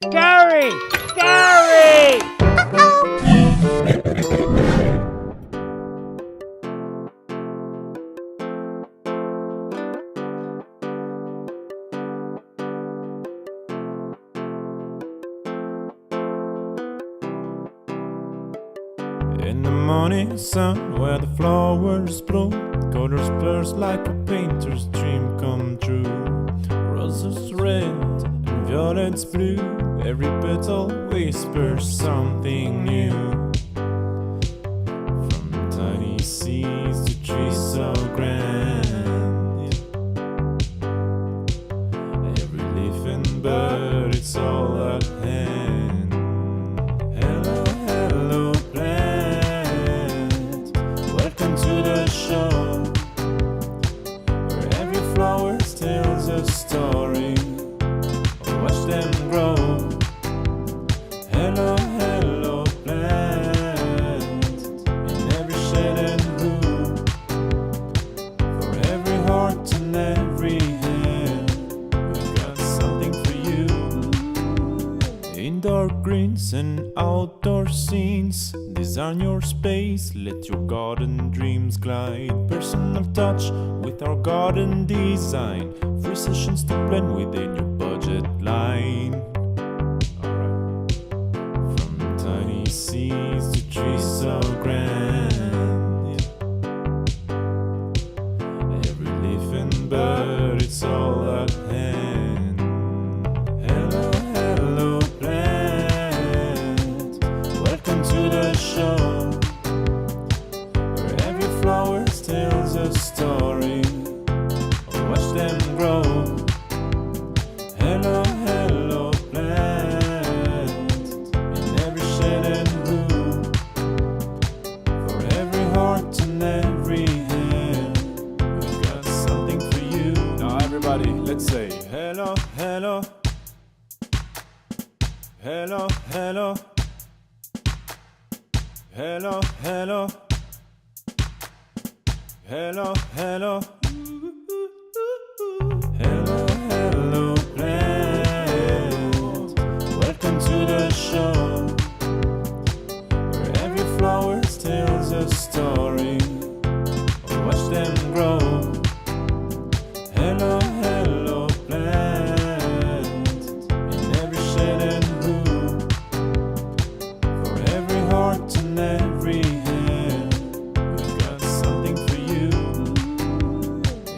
Gary! Gary! In the morning sun, where the flowers bloom, colors burst like a painter's dream come true. Roses red and violets blue, every petal whispers something new. From tiny seeds to trees so grand, every leaf and bird, it's all at hand. Hello, hello, plant, welcome to the show, where every flower tells a story. Watch them grow. Hello, hello, plant, in every shade and hue, for every heart and every hand, we've got something for you. Indoor greens and outdoor scenes, design your space, let your garden dreams glide. Personal touch with our garden design, free sessions to blend within your budget line. From tiny seeds to trees so grand, every leaf and bird, it's all at hand. Hello, hello, plant, welcome to the show, where every flower tells a story. Watch them grow. Hello, hello, plant, in every shade and hue, for every heart and every hand, we've got something for you. Now everybody, let's say hello, hello, hello, hello, hello, hello, hello, hello. Hello, hello, plant, welcome to the show, where every flower tells a story. Watch them grow. Hello, hello, plant, in every shade and hue, for every heart and every hand, we've got something for you.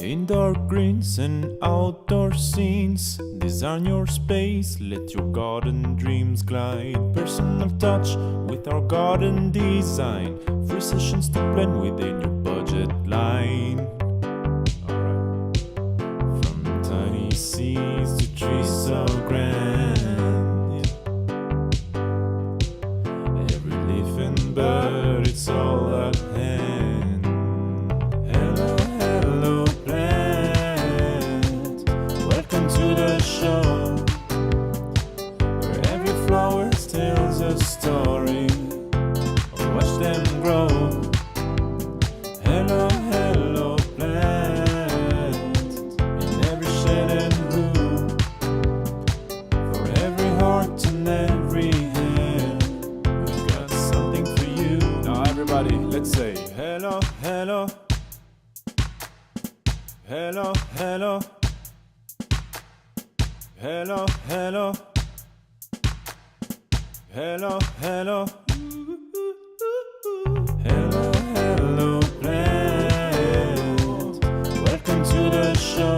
Indoor greens and outdoor scenes, design your space, let your garden dreams glide. Personal touch with our garden design, free sessions to blend within your budget line. From tiny seeds to trees so grand, every leaf and bird, it's all at hand. Hello, hello, plant, welcome to the show, where every flower tells a story. Watch them grow. Hello, hello, plant, in every shade and hue, for every heart and every hand, we've got something for you. Now everybody, let's say hello, hello, hello, hello, hello, hello, hello, hello, hello, hello, plant, welcome to the show,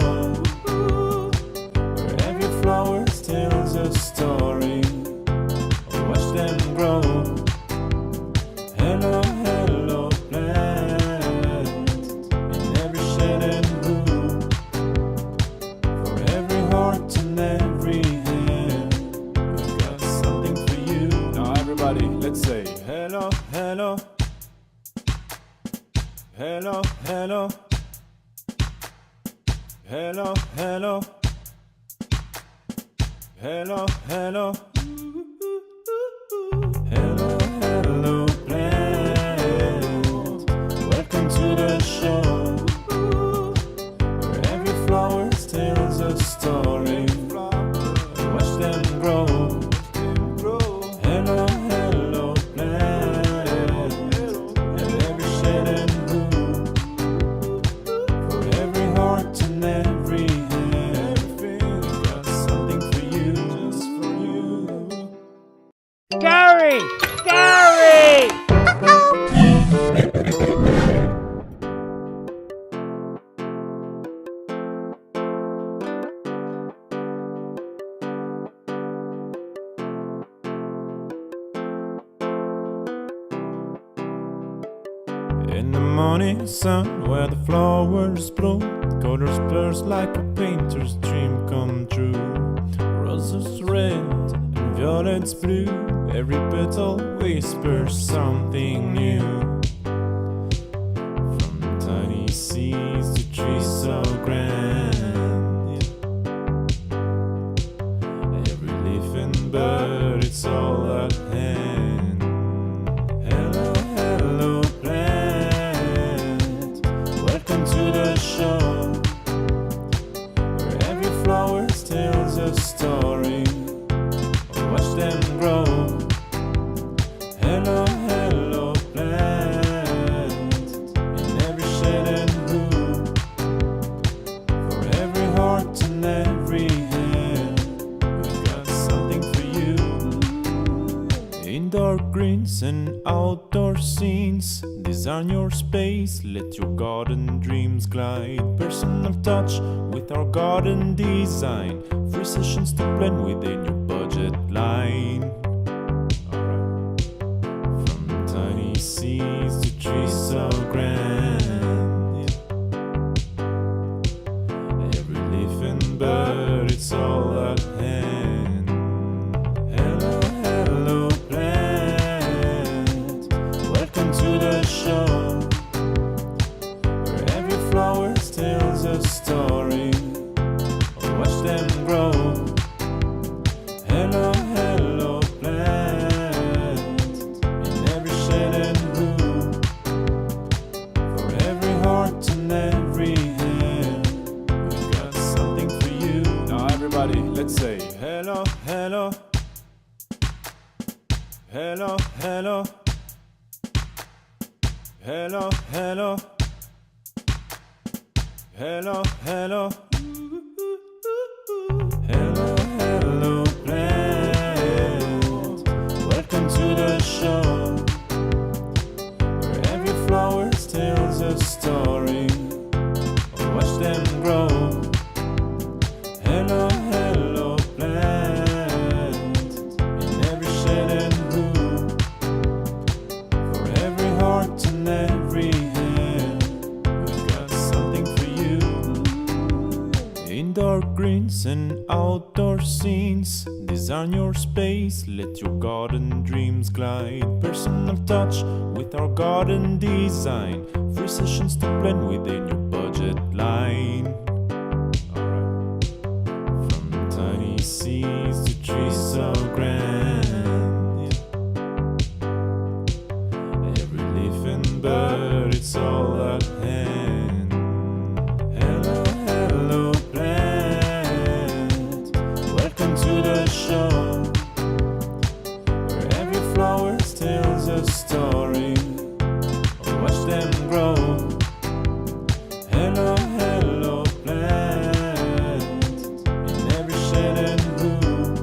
where every flower tells a story. Watch them grow. Hello, hello, plant, in every shade and hue, for every heart and every hand, we've got something for you. Now everybody, let's say hello, hello, hello, hello, hello, hello, hello, hello, hello, hello, plant, welcome to the show, where every flower tells a story. Watch them grow. Gary! Gary! In the morning sun, where the flowers bloom, colors burst like a painter's dream come true. Roses red and violets blue, every petal whispers something new. From tiny seeds to trees so grand, every leaf and bird, it's all at hand. Hello, hello, plant, welcome to the show, where every flower tells a story. Watch them grow. Hello, hello, plant, in every shade and hue, for every heart and every hand, we've got something for you. Indoor greens and outdoor scenes, design your space, let your garden dreams glide. Personal touch with our garden design, free sessions to blend within your budget line. From tiny seeds to trees so grand, every leaf and bird, it's all at hand. Hello, hello, plant, welcome to the show, where every flower tells a story. Watch them grow. Hello, hello, plant, in every shade and hue, for every heart and every hand, we've got something for you. Now everybody, let's say hello, hello, hello, hello, hello, hello, hello, hello. Hello, hello, plant, welcome to the show, where every flower tells a story. Watch them grow. Hello, hello, plant, in every shade and hue, for every heart and every hand, we've got something for you. Indoor greens and outdoor scenes, design your space, let your garden dreams glide. Personal touch with our garden design, free sessions to blend within your budget line. From tiny seeds to trees so grand, every leaf and bird, it's all at hand. Hello, hello, plant, welcome to the show, where every flower tells a story. Watch them grow. Hello, hello, plant, in every shade and hue,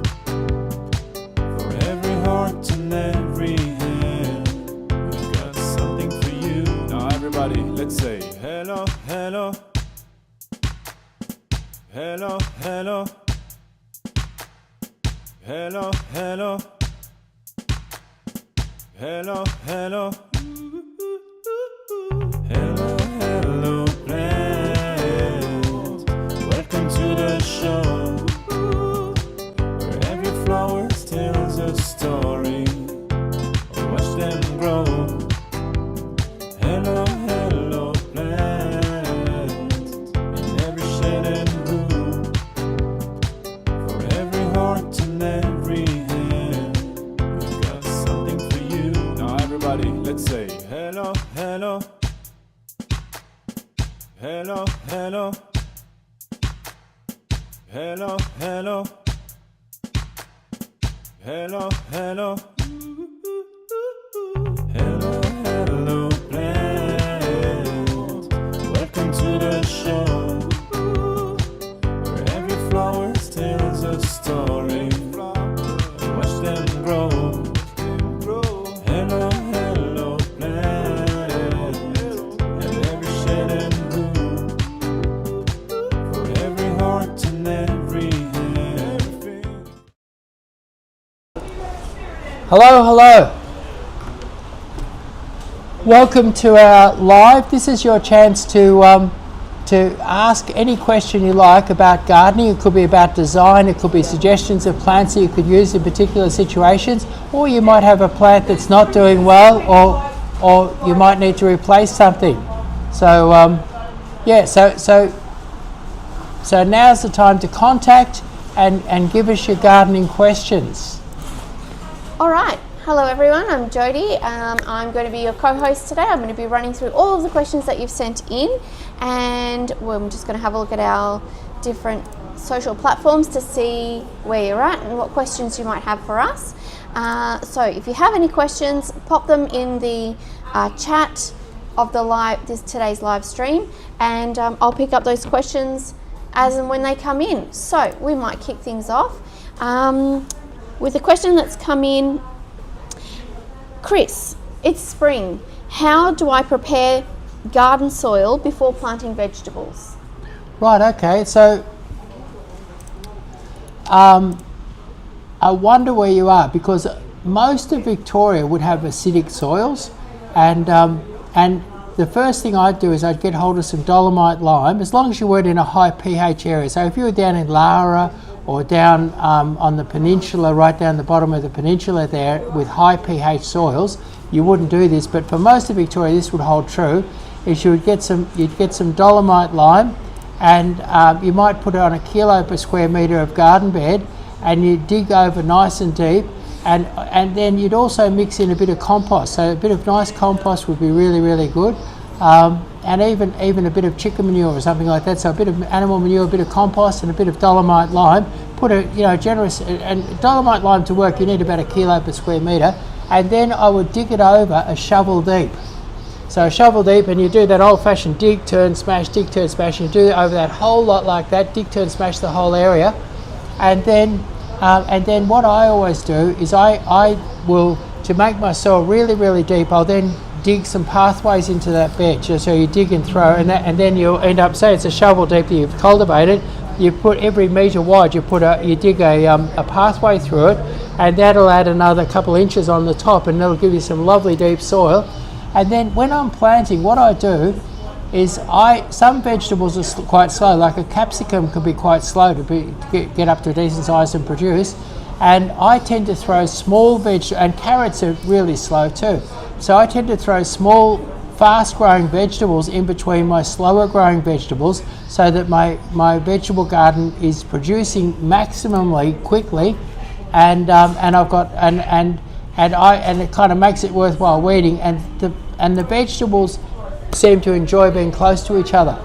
for every heart and every hand, we've got something for you. Now everybody, let's say hello, hello, hello, hello, hello, hello, hello, hello, hello, hello, plant, welcome to the show, where every flower tells a story. Watch them grow. Hello, hello, plant, in every shade and hue, for every heart and every hand, we've got something for you. Now everybody, let's say hello, hello, hello, hello, hello, hello, hello, hello, hello, hello, plant, welcome to the show, where every flower tells a story. Watch them grow. Hello, hello. Welcome to our live. This is your chance to ask any question you like about gardening. It could be about design, it could be suggestions of plants that you could use in particular situations, or you might have a plant that's not doing well, or you might need to replace something. So so now's the time to contact and give us your gardening questions. All right. Hello everyone, I'm Jodie. I'm going to be your co-host today. I'm going to be running through all of the questions that you've sent in, and we're just going to have a look at our different social platforms to see where you're at and what questions you might have for us. So if you have any questions, pop them in the chat of the today's live stream, and I'll pick up those questions as and when they come in. So we might kick things off with a question that's come in. Chris, it's spring. How do I prepare garden soil before planting vegetables? Right, okay. So I wonder where you are, because most of Victoria would have acidic soils, and the first thing I'd do is I'd get hold of some dolomite lime, as long as you weren't in a high pH area. So if you were down in Lara or down on the peninsula, right down the bottom of the peninsula there with high pH soils, you wouldn't do this, but for most of Victoria this would hold true. Is you'd get some dolomite lime, and you might put it on a kilo per square metre of garden bed, and you dig over nice and deep, and then you'd also mix in a bit of compost. So a bit of nice compost would be really, really good. And even a bit of chicken manure or something like that. So a bit of animal manure, a bit of compost, and a bit of dolomite lime. Put a generous, and dolomite lime to work, you need about a kilo per square metre. And then I would dig it over a shovel deep. So a shovel deep, and you do that old-fashioned dig, turn, smash, dig, turn, smash. And you do it over that whole lot like that, dig, turn, smash the whole area. And then what I always do is I will, to make my soil really, really deep, I'll then dig some pathways into that bed. So you dig and throw, and then you'll end up, say it's a shovel deep that you've cultivated, you put every metre wide, you dig a pathway through it, and that'll add another couple inches on the top, and that'll give you some lovely deep soil. And then when I'm planting, what I do is some vegetables are quite slow, like a capsicum could be quite slow to get up to a decent size and produce, and I tend to throw small vegetables, and carrots are really slow too. So I tend to throw small, fast-growing vegetables in between my slower-growing vegetables, so that my vegetable garden is producing maximally quickly, and I've got and it kind of makes it worthwhile weeding, and the vegetables seem to enjoy being close to each other.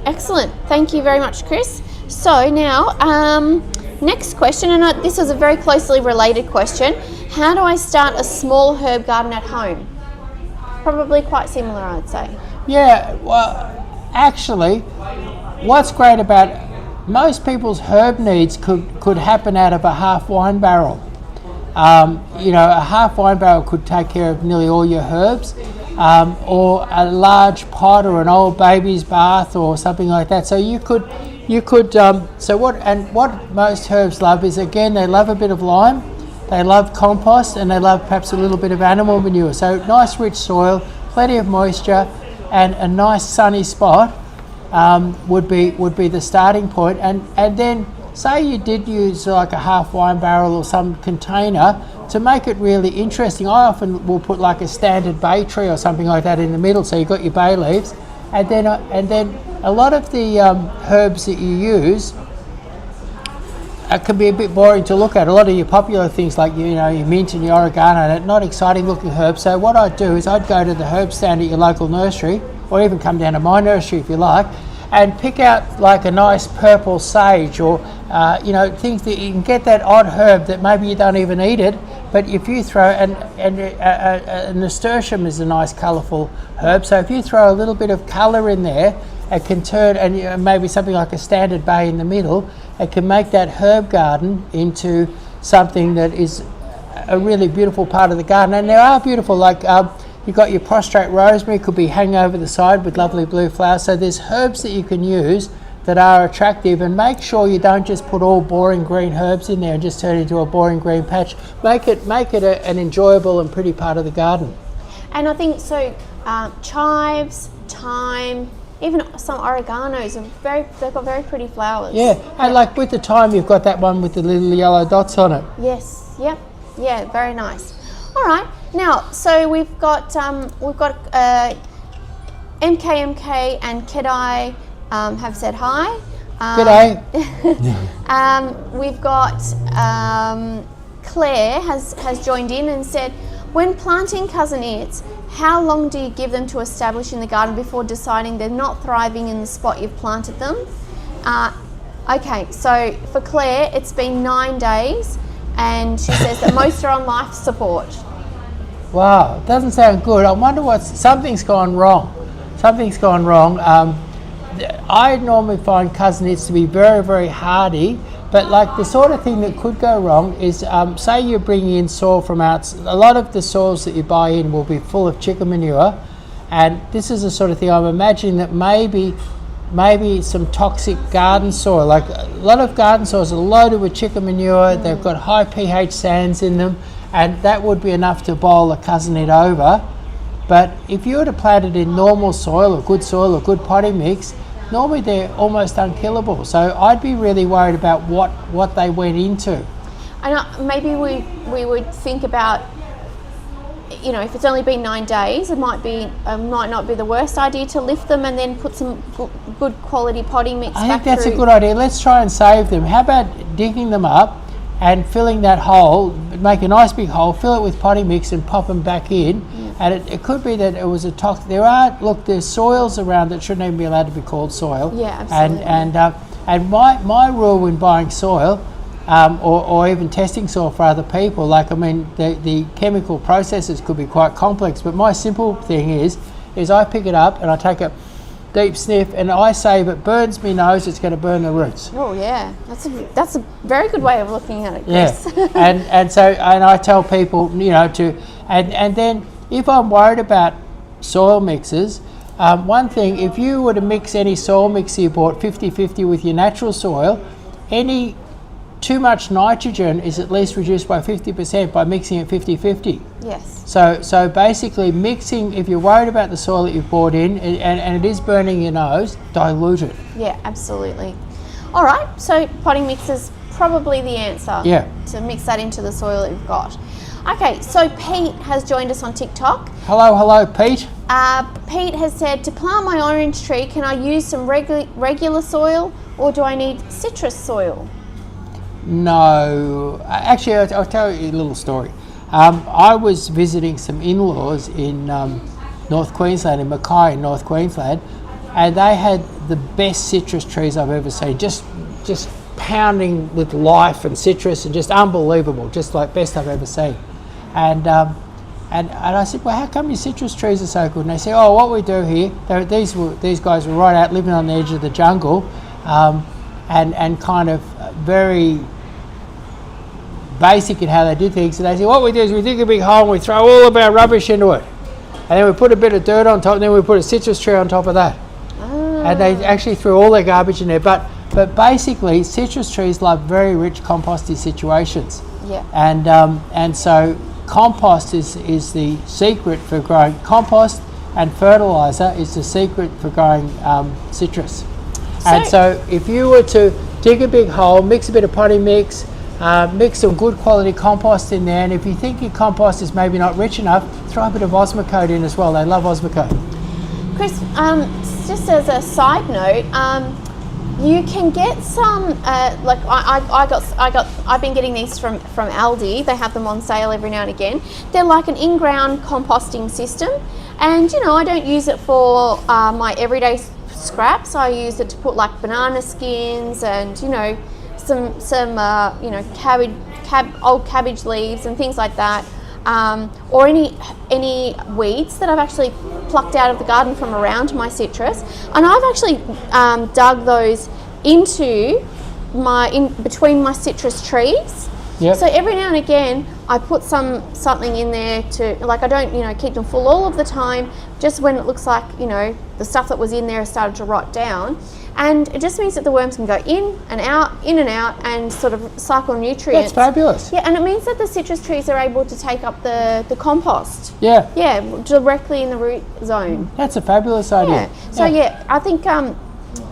Excellent. Thank you very much, Chris. So now, next question, and this is a very closely related question. How do I start a small herb garden at home? Probably quite similar, I'd say. Yeah, well, actually, what's great about most people's herb needs could happen out of a half wine barrel. A half wine barrel could take care of nearly all your herbs, or a large pot or an old baby's bath or something like that. So you could. So what most herbs love is, again, they love a bit of lime. They love compost, and they love perhaps a little bit of animal manure. So nice rich soil, plenty of moisture, and a nice sunny spot would be the starting point. And then say you did use like a half wine barrel or some container to make it really interesting. I often will put like a standard bay tree or something like that in the middle, so you've got your bay leaves, and then a lot of the herbs that you use can be a bit boring to look at. A lot of your popular things like your mint and your oregano, they're not exciting looking herbs. So what I'd do is I'd go to the herb stand at your local nursery, or even come down to my nursery if you like, and pick out like a nice purple sage, or things that you can get, that odd herb that maybe you don't even eat it, but if you throw, and nasturtium is a nice colourful herb, so if you throw a little bit of colour in there, it can turn, and maybe something like a standard bay in the middle, it can make that herb garden into something that is a really beautiful part of the garden. And there are beautiful, like you've got your prostrate rosemary, could be hanging over the side with lovely blue flowers. So there's herbs that you can use that are attractive, and make sure you don't just put all boring green herbs in there and just turn it into a boring green patch. Make it an enjoyable and pretty part of the garden. And I think so. Chives, thyme, even some oreganos they've got very pretty flowers. Yeah, and like with the thyme, you've got that one with the little yellow dots on it. Yes. Yep. Yeah. Very nice. All right. Now, so we've got MKMK and Kedai have said hi. G'day. We've got Claire has joined in and said, when planting cousinettes, how long do you give them to establish in the garden before deciding they're not thriving in the spot you've planted them? Okay, so for Claire, it's been 9 days, and she says that most are on life support. Wow, doesn't sound good. I wonder something's gone wrong. Something's gone wrong. I normally find cousinettes to be very, very hardy, but like the sort of thing that could go wrong is, say you're bringing in soil from outside. A lot of the soils that you buy in will be full of chicken manure, and this is the sort of thing I'm imagining that maybe some toxic garden soil. Like a lot of garden soils are loaded with chicken manure. They've got high pH sands in them, and that would be enough to bowl a cousinette over. But if you were to plant it in normal soil or good potting mix, normally they're almost unkillable. So I'd be really worried about what they went into. And maybe we would think about, if it's only been 9 days, it might not be the worst idea to lift them and then put some good quality potting mix. I think that's a good idea. Let's try and save them. How about digging them up and filling that hole, make a nice big hole, fill it with potting mix and pop them back in. And it could be that it was a toxic. There's soils around that shouldn't even be allowed to be called soil. Yeah, absolutely. And my rule when buying soil, or even testing soil for other people, the chemical processes could be quite complex, but my simple thing is I pick it up and I take a deep sniff, and I say if it burns me nose, it's going to burn the roots. Oh yeah, that's a very good way of looking at it, Chris. Yeah, and I tell people, and then if I'm worried about soil mixes, one thing, if you were to mix any soil mix you bought 50-50 with your natural soil, too much nitrogen is at least reduced by 50% by mixing it 50-50. Yes. So basically mixing, if you're worried about the soil that you've bought in and it is burning your nose, dilute it. Yeah, absolutely. All right, so potting mix is probably the answer. Yeah. To mix that into the soil that you've got. Okay, so Pete has joined us on TikTok. Hello, Pete. Pete has said, to plant my orange tree, can I use some regular soil or do I need citrus soil? No, actually, I'll tell you a little story. I was visiting some in-laws in North Queensland, in Mackay in North Queensland, and they had the best citrus trees I've ever seen, just pounding with life and citrus and just unbelievable, just like best I've ever seen. And I said, well, how come your citrus trees are so good? And they said, oh, what we do here, these guys were right out living on the edge of the jungle, and kind of very basic in how they did things. So they said, what we do is we dig a big hole and we throw all of our rubbish into it. And then we put a bit of dirt on top, and then we put a citrus tree on top of that. And they actually threw all their garbage in there. But basically, citrus trees love very rich composty situations. Yeah. And so compost is the secret for growing. Compost and fertilizer is the secret for growing citrus. And so if you were to dig a big hole, mix a bit of potting mix, mix some good quality compost in there, and if you think your compost is maybe not rich enough, throw a bit of Osmocote in as well. They love Osmocote. Chris, just as a side note, you can get some I've been getting these from Aldi. They have them on sale every now and again. They're like an in-ground composting system, and I don't use it for my everyday scraps. I use it to put like banana skins and some old cabbage leaves and things like that, or any weeds that I've actually plucked out of the garden from around my citrus, and I've actually dug those into between my citrus trees. Yep. So every now and again I put something in there to, like, I don't, keep them full all of the time, just when it looks like, the stuff that was in there has started to rot down. And it just means that the worms can go in and out, and sort of cycle nutrients. That's fabulous. Yeah, and it means that the citrus trees are able to take up the compost. Yeah. Yeah, directly in the root zone. That's a fabulous idea. Yeah. So I think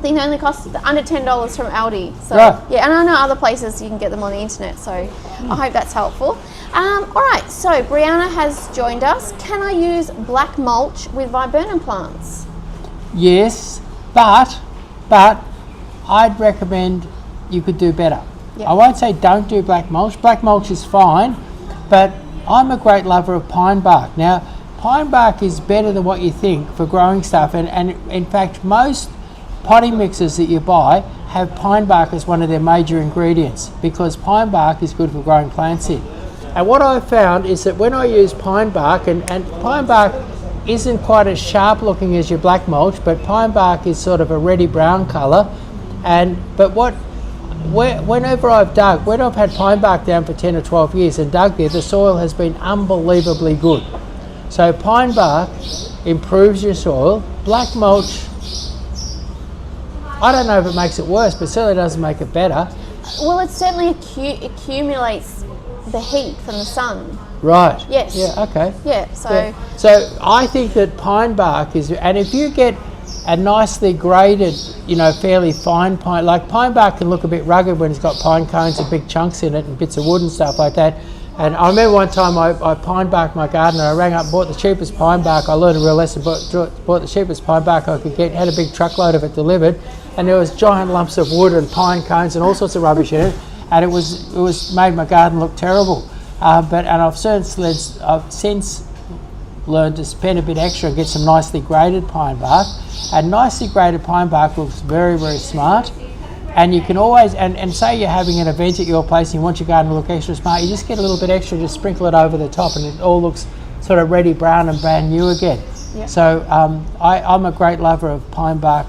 they only cost under $10 from Aldi. So Right. yeah, and I know other places you can get them on the internet. So I hope that's helpful. All right, so Brianna has joined us. Can I use black mulch with viburnum plants? Yes, but I'd recommend you could do better. Yep. I won't say don't do black mulch. Black mulch is fine, but I'm a great lover of pine bark. Now, pine bark is better than what you think for growing stuff, and in fact, most potting mixes that you buy have pine bark as one of their major ingredients, because pine bark is good for growing plants in. And what I've found is that when I use pine bark, and pine bark isn't quite as sharp looking as your black mulch, but pine bark is sort of a reddy brown colour. Whenever I've dug, when I've had pine bark down for 10 or 12 years and dug there, the soil has been unbelievably good. So pine bark improves your soil. Black mulch, I don't know if it makes it worse, but certainly doesn't make it better. Well, it certainly accumulates the heat from the sun. Right. Yes. Yeah, okay. Yeah, so... Yeah. So I think that pine bark is, and if you get a nicely graded, fairly fine pine, like pine bark can look a bit rugged when it's got pine cones and big chunks in it and bits of wood and stuff like that. And I remember one time I pine barked my garden, and I rang up and bought the cheapest pine bark. I learned a real lesson, bought the cheapest pine bark I could get, had a big truckload of it delivered, and there was giant lumps of wood and pine cones and all sorts of rubbish in it, and it was made my garden look terrible. I've since learned to spend a bit extra and get some nicely graded pine bark, and nicely graded pine bark looks very, very smart. And you can always, and say you're having an event at your place and you want your garden to look extra smart, you just get a little bit extra, just sprinkle it over the top, and it all looks sort of reddy brown and brand new again. Yep. So I'm a great lover of pine bark.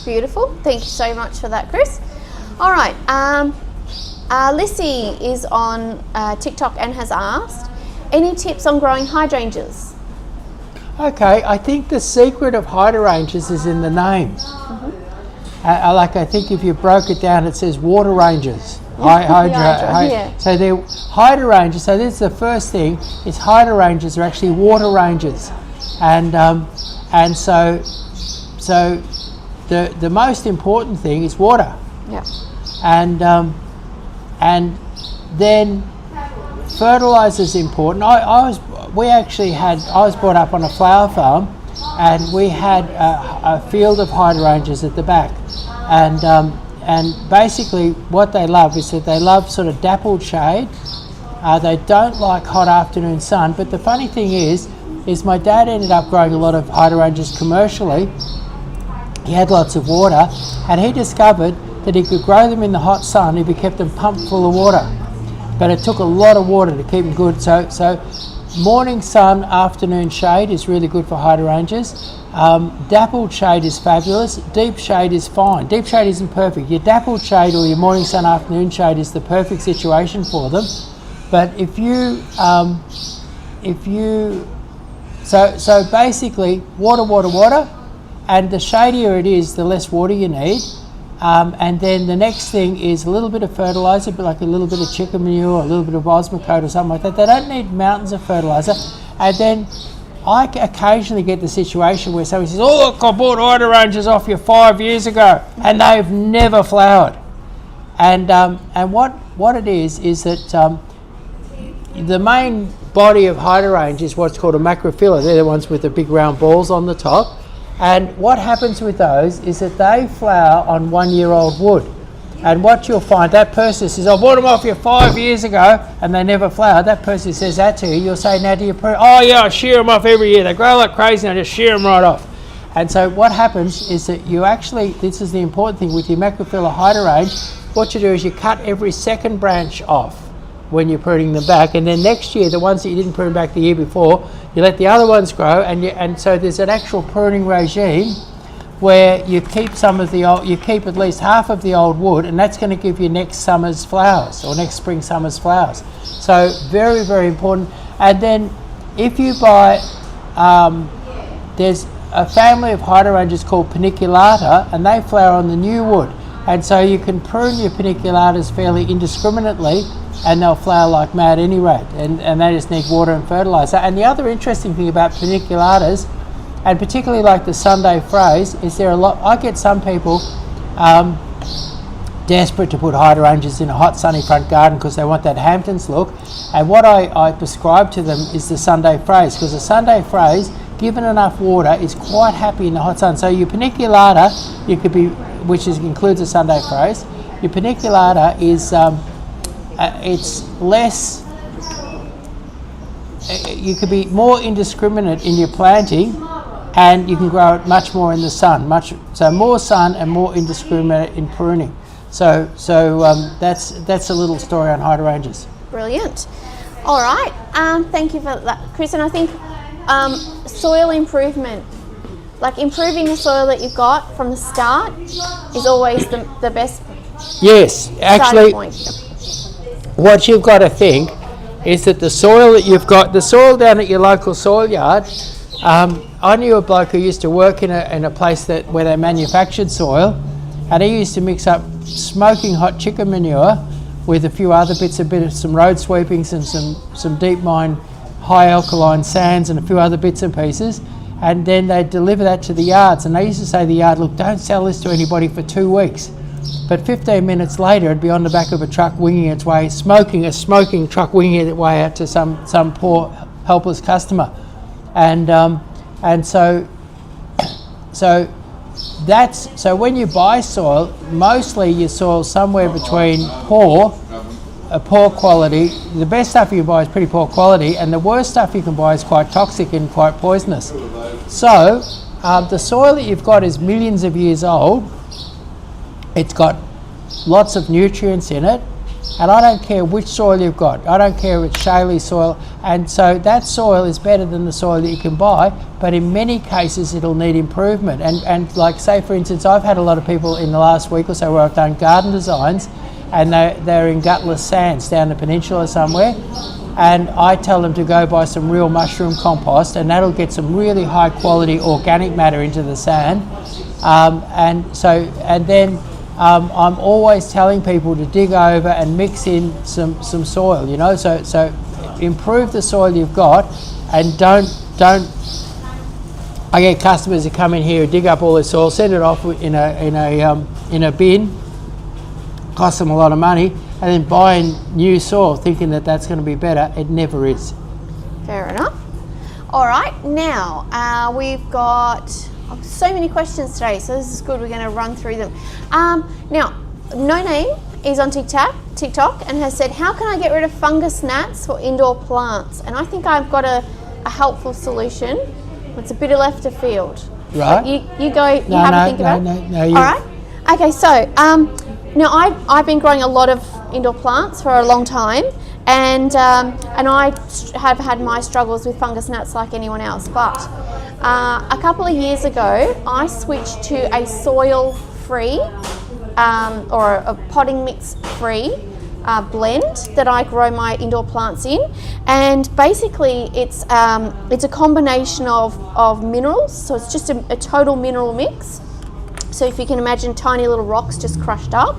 Beautiful. Thank you so much for that, Chris. All right. Lissy is on TikTok and has asked, any tips on growing hydrangeas? Okay, I think the secret of hydrangeas is in the name. Mm-hmm. I think if you broke it down, it says water ranges. Yeah. So they're hydrangeas. So this is the first thing: is hydrangeas are actually water ranges, and so the most important thing is water. Yeah. And then fertilizer is important. I was brought up on a flower farm, and we had a field of hydrangeas at the back, and basically what they love is that they love sort of dappled shade. They don't like hot afternoon sun, but the funny thing is my dad ended up growing a lot of hydrangeas commercially. He had lots of water, and he discovered that he could grow them in the hot sun if he kept them pumped full of water. But it took a lot of water to keep them good. So morning sun, afternoon shade is really good for hydrangeas. Dappled shade is fabulous. Deep shade is fine. Deep shade isn't perfect. Your dappled shade or your morning sun, afternoon shade is the perfect situation for them. But so basically water, and the shadier it is, the less water you need. And then the next thing is a little bit of fertilizer, but like a little bit of chicken manure or a little bit of Osmocote or something like that. They don't need mountains of fertilizer. And then I occasionally get the situation where somebody says, "Oh, look, I bought hydrangeas off you 5 years ago, and they've never flowered." And what it is that the main body of hydrangea is what's called a macrophylla. They're the ones with the big round balls on the top. And what happens with those is that they flower on 1-year-old wood. And what you'll find, that person says, "I bought them off you 5 years ago and they never flowered." That person says that to you, you'll say, "Now do you prune?" "Oh yeah, I shear them off every year. They grow like crazy and I just shear them right off." And so what happens is that you actually, this is the important thing with your macrophylla hydrangea, what you do is you cut every second branch off when you're pruning them back, and then next year the ones that you didn't prune back the year before, you let the other ones grow, and so there's an actual pruning regime where you keep some of the old, you keep at least half of the old wood, and that's going to give you next summer's flowers or next spring summer's flowers. So very, very important. And then if you buy, there's a family of hydrangeas called paniculata, and they flower on the new wood. And so you can prune your paniculatas fairly indiscriminately, and they'll flower like mad any rate. And they just need water and fertiliser. And the other interesting thing about paniculatas, and particularly like the Sunday phrase, is there a lot. I get some people desperate to put hydrangeas in a hot sunny front garden because they want that Hamptons look. And what I prescribe to them is the Sunday phrase, because the Sunday phrase, given enough water, is quite happy in the hot sun. So your paniculata, you could be, includes a Sunday phrase. Your paniculata is it's less. You could be more indiscriminate in your planting, and you can grow it much more in the sun. So more sun and more indiscriminate in pruning. So that's a little story on hydrangeas. Brilliant. All right. Thank you for that, Chris. And I think soil improvement, like improving the soil that you've got from the start, is always the best. Yes, actually, point. What you've got to think is that the soil that you've got, the soil down at your local soil yard. I knew a bloke who used to work in a place where they manufactured soil, and he used to mix up smoking hot chicken manure with a few other bits of some road sweepings and some deep mine high alkaline sands and a few other bits and pieces, and then they'd deliver that to the yards. And they used to say to the yard, look, don't sell this to anybody for 2 weeks. But 15 minutes later, it'd be on the back of a truck winging its way, smoking truck winging its way out to some poor helpless customer. And so when you buy soil, mostly your soil's somewhere between poor quality. The best stuff you can buy is pretty poor quality, and the worst stuff you can buy is quite toxic and quite poisonous. So the soil that you've got is millions of years old. It's got lots of nutrients in it, and I don't care which soil you've got. I don't care if it's shaly soil, and so that soil is better than the soil that you can buy, but in many cases it'll need improvement. And like, say for instance, I've had a lot of people in the last week or so where I've done garden designs, and they're in gutless sands down the peninsula somewhere, and I tell them to go buy some real mushroom compost, and that'll get some really high quality organic matter into the sand. And then I'm always telling people to dig over and mix in some soil, you know. So improve the soil you've got, and don't. I get customers who come in here, dig up all their soil, send it off in a bin, costs them a lot of money, and then buying new soil thinking that that's going to be better. It never is. Fair enough. All right, now we've got so many questions today, so this is good. We're going to run through them. Now, No Name is on TikTok and has said, how can I get rid of fungus gnats for indoor plants? And I think I've got a helpful solution. It's a bit of left of field. Right. You go, have a think about it. No. All right. Okay, so now I've been growing a lot of indoor plants for a long time, and I have had my struggles with fungus gnats like anyone else. But a couple of years ago, I switched to a soil-free or a potting mix-free blend that I grow my indoor plants in, and basically it's a combination of minerals. So it's just a total mineral mix. So if you can imagine tiny little rocks just crushed up,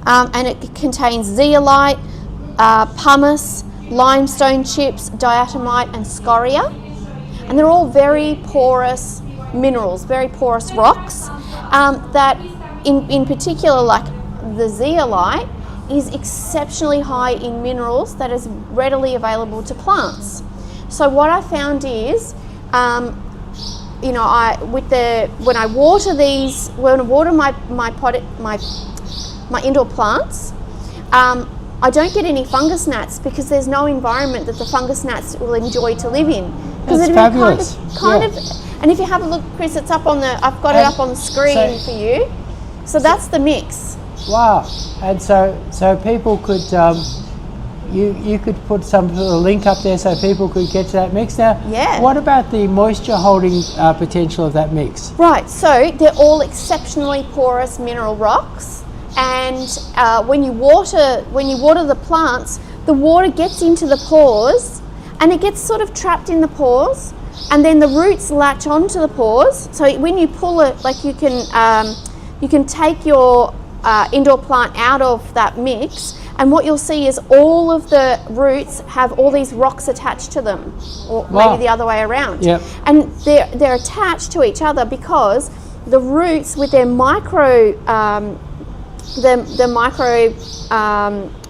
and it contains zeolite, pumice, limestone chips, diatomite and scoria, and they're all very porous minerals, very porous rocks, that in particular, like the zeolite is exceptionally high in minerals that is readily available to plants. So what I found is, when I water my indoor plants, I don't get any fungus gnats because there's no environment that the fungus gnats will enjoy to live in. That's fabulous. Kind of, and if you have a look, Chris, it's up on I've got it up on the screen for you. So that's the mix. Wow. And so people could, you could put some sort of link up there so people could get to that mix. Now, Yeah. what about the moisture holding potential of that mix? Right, so they're all exceptionally porous mineral rocks, and when you water the plants, the water gets into the pores, and it gets sort of trapped in the pores, and then the roots latch onto the pores. So when you pull it, like you can take your indoor plant out of that mix, and what you'll see is all of the roots have all these rocks attached to them, or Wow. maybe the other way around. Yep. And they're attached to each other because the roots with their micro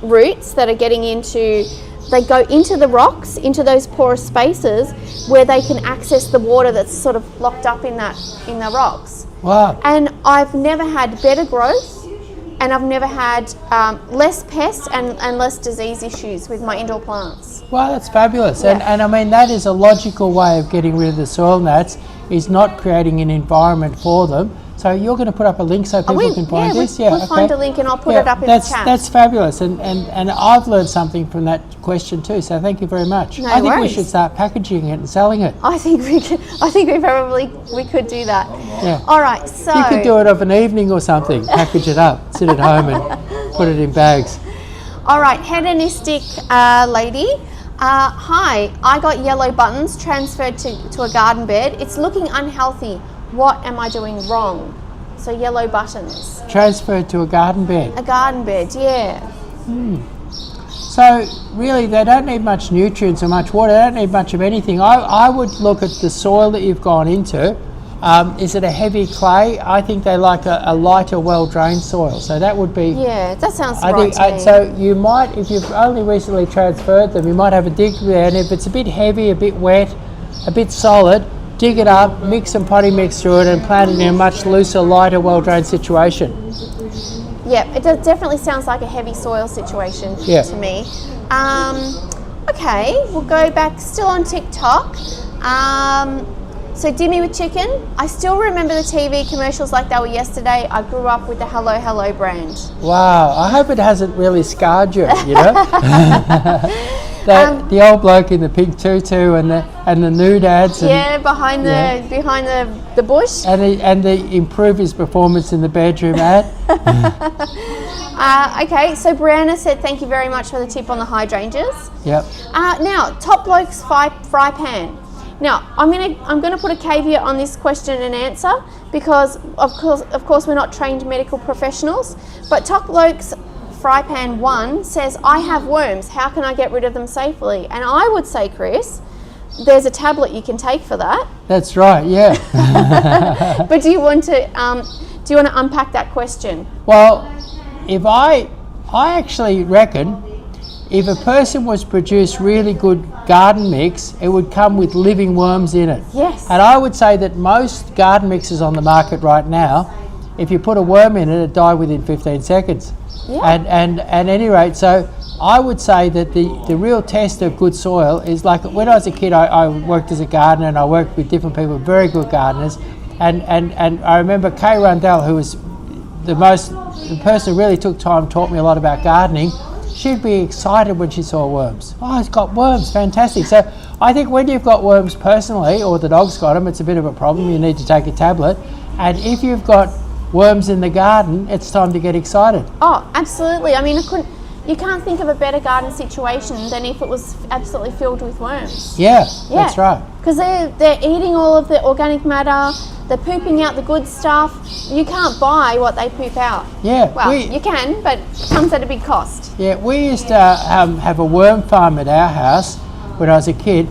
roots that are getting into, they go into the rocks, into those porous spaces where they can access the water that's sort of locked up in the rocks. Wow. And I've never had better growth, and I've never had less pests and less disease issues with my indoor plants. Well, that's fabulous. Yeah. And I mean, that is a logical way of getting rid of the soil gnats, is not creating an environment for them. So you're going to put up a link so people can find this? We'll find a link and I'll put it up in the chat. That's fabulous. And I've learned something from that question too, so thank you very much. No I think we worries. should start packaging it and selling it. I think we could do that. Yeah. All right, so You could do it of an evening or something, package it up, sit at home and put it in bags. all right, hedonistic lady. Hi, I got yellow buttons transferred to a garden bed. It's looking unhealthy. What am I doing wrong? So yellow buttons. Transferred to a garden bed. A garden bed, yeah. So really, they don't need much nutrients or much water. They don't need much of anything. I would look at the soil that you've gone into. Is it a heavy clay? I think they like a lighter, well-drained soil. So that would be. Yeah, that sounds I right think to me. so. You might, if you've only recently transferred them, you might have a dig there, and if it's a bit heavy, a bit wet, a bit solid, dig it up, mix some potting mix through it, and plant it in a much looser, lighter, well-drained situation. Yeah, it definitely sounds like a heavy soil situation to me. Okay, we'll go back, still on TikTok. So Dimmy with chicken, I still remember the TV commercials like they were yesterday. I grew up with the Hello Hello brand. Wow, I hope it hasn't really scarred you, you know? The old bloke in the pink tutu and the nude ads. And, behind the bush. And the improve his performance in the bedroom ad. Okay, so Brianna said thank you very much for the tip on the hydrangeas. Yep. Now, Top Bloke's fry pan. Now, I'm gonna put a caveat on this question and answer because of course we're not trained medical professionals, but Top Bloke's Fry Pan 1 says, I have worms, how can I get rid of them safely? And I would say, Chris, there's a tablet you can take for that. That's right, yeah. But do you want to unpack that question? Well, if I actually reckon if a person was to produce really good garden mix, it would come with living worms in it. Yes. And I would say that most garden mixes on the market right now, if you put a worm in it, it die within 15 seconds. Yeah. And at any rate, so I would say that the real test of good soil is like when I was a kid, I worked as a gardener and I worked with different people, very good gardeners. And I remember Kay Rundell, who was the person who really took time, taught me a lot about gardening. She'd be excited when she saw worms. Oh, it's got worms, fantastic. So I think when you've got worms personally, or the dog's got them, it's a bit of a problem. You need to take a tablet. And if you've got worms in the garden, it's time to get excited. Oh, absolutely. I mean, you can't think of a better garden situation than if it was absolutely filled with worms. Yeah, that's right. Because they're eating all of the organic matter, they're pooping out the good stuff. You can't buy what they poop out. Yeah. Well, you can, but it comes at a big cost. Yeah, we used to have a worm farm at our house when I was a kid,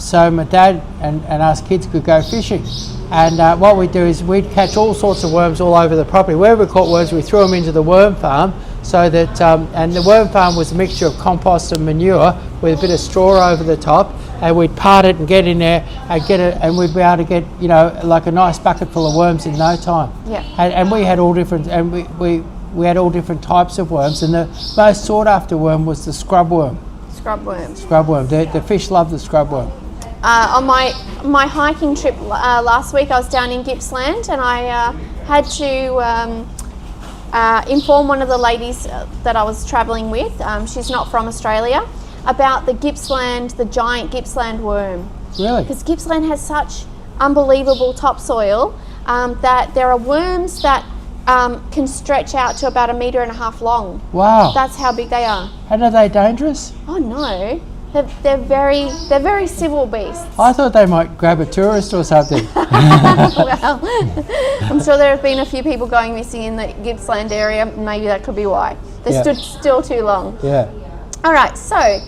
so my dad and us kids could go fishing. And what we'd do is we'd catch all sorts of worms all over the property. Wherever we caught worms, we threw them into the worm farm. So that, and the worm farm was a mixture of compost and manure with a bit of straw over the top, and we'd part it and get in there and get it, and we'd be able to get, you know, like a nice bucket full of worms in no time. Yeah. And we had all different, and we had all different types of worms, and the most sought after worm was the scrub worm. Scrub worm. Scrub worm. The fish love the scrub worm. On my hiking trip last week, I was down in Gippsland, and I had to inform one of the ladies that I was travelling with, she's not from Australia, about the Gippsland, the giant Gippsland worm. Really? Because Gippsland has such unbelievable topsoil that there are worms that can stretch out to about 1.5 meters long. Wow. That's how big they are. And are they dangerous? Oh no, they're very civil beasts. I thought they might grab a tourist or something. Well, I'm sure there have been a few people going missing in the Gippsland area. Maybe that could be why. They stood still too long. Yeah. All right, so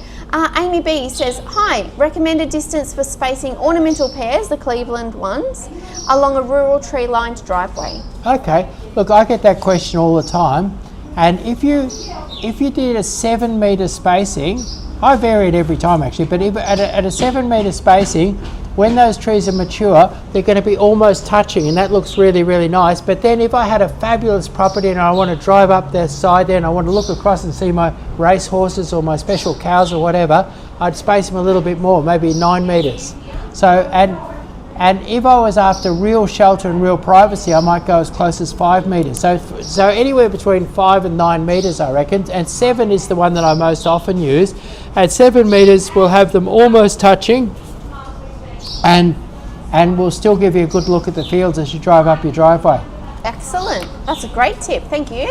Amy B says, hi, recommended distance for spacing ornamental pears, the Cleveland ones, along a rural tree-lined driveway. Okay. Look, I get that question all the time. And if you did a 7 metre spacing, I vary it every time actually, but if at a 7 metre spacing, when those trees are mature, they're going to be almost touching, and that looks really, really nice. But then if I had a fabulous property and I want to drive up the side there and I want to look across and see my race horses or my special cows or whatever, I'd space them a little bit more, maybe 9 metres. So, and if I was after real shelter and real privacy, I might go as close as 5 metres. So anywhere between 5 and 9 metres, I reckon. And 7 is the one that I most often use. At 7 metres, we'll have them almost touching, and we'll still give you a good look at the fields as you drive up your driveway. Excellent. That's a great tip. Thank you.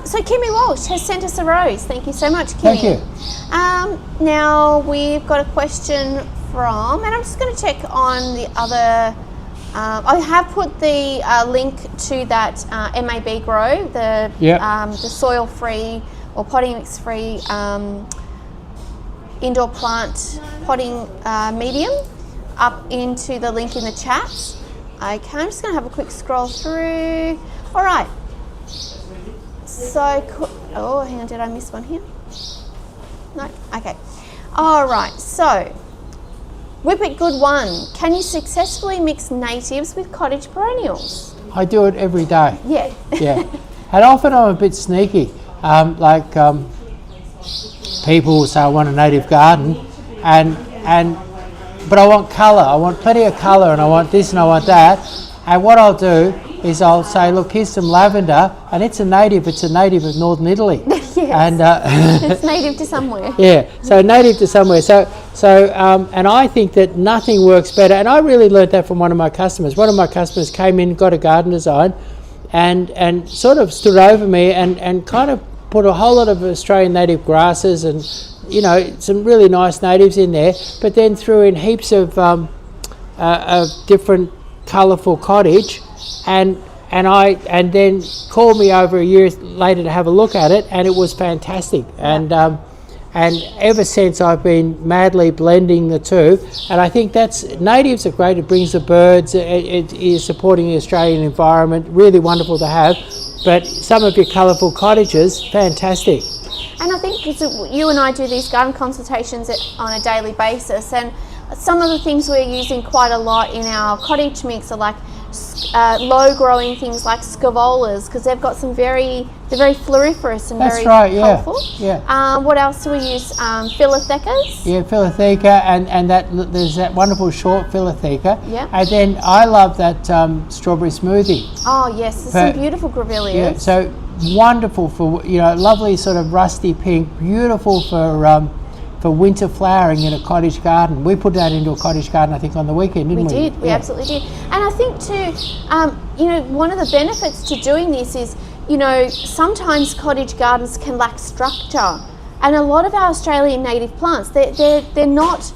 So Kimmy Walsh has sent us a rose. Thank you so much, Kimmy. Thank you. Now we've got a question from, and I'm just going to check on the other. I have put the link to that MAB Grow, the soil-free or potting mix-free indoor plant potting medium up into the link in the chat. Okay, I'm just going to have a quick scroll through. All right. So, hang on, did I miss one here? No? Okay. All right, so, Whip It Good One. Can you successfully mix natives with cottage perennials? I do it every day. Yeah. Yeah. And often I'm a bit sneaky. People will say I want a native garden, but I want colour. I want plenty of colour, and I want this and I want that. And what I'll do is I'll say, look, here's some lavender, and it's a native of northern Italy. Yes. And it's native to somewhere. Yeah, so native to somewhere. And I think that nothing works better. And I really learnt that from one of my customers. One of my customers came in, got a garden design, and sort of stood over me and kind of put a whole lot of Australian native grasses and, you know, some really nice natives in there, but then threw in heaps of different colourful cottage, and then called me over a year later to have a look at it, and it was fantastic. And ever since I've been madly blending the two, and I think natives are great. It brings the birds, it is supporting the Australian environment, really wonderful to have. But some of your colourful cottages, fantastic. And I think you and I do these garden consultations on a daily basis, and some of the things we're using quite a lot in our cottage mix are like low-growing things like scavolas, because they've got they're very floriferous and very colourful. Yeah. What else do we use? Philothecas? Yeah, Philotheca, and there's that wonderful short Philotheca. Yeah. And then I love that strawberry smoothie. Oh yes, there's some beautiful grevilleas. Yeah, so wonderful for, you know, lovely sort of rusty pink, beautiful for winter flowering in a cottage garden. We put that into a cottage garden, I think, on the weekend, didn't we? We absolutely did. And I think too, you know, one of the benefits to doing this is, you know, sometimes cottage gardens can lack structure, and a lot of our Australian native plants, they're not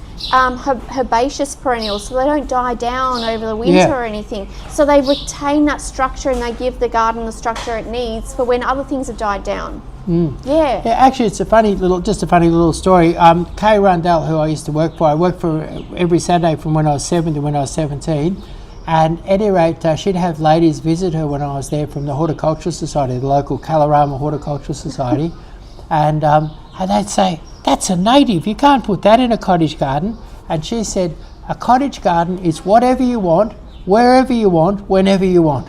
herbaceous perennials, so they don't die down over the winter or anything. So they retain that structure, and they give the garden the structure it needs for when other things have died down. Yeah. Actually, it's a funny little story. Kay Rundell, who I used to work for, I worked for every Saturday from when I was 7 to when I was 17. And at any rate, she'd have ladies visit her when I was there from the Horticultural Society, the local Kalorama Horticultural Society, and they'd say, "That's a native. You can't put that in a cottage garden." And she said, "A cottage garden is whatever you want, wherever you want, whenever you want."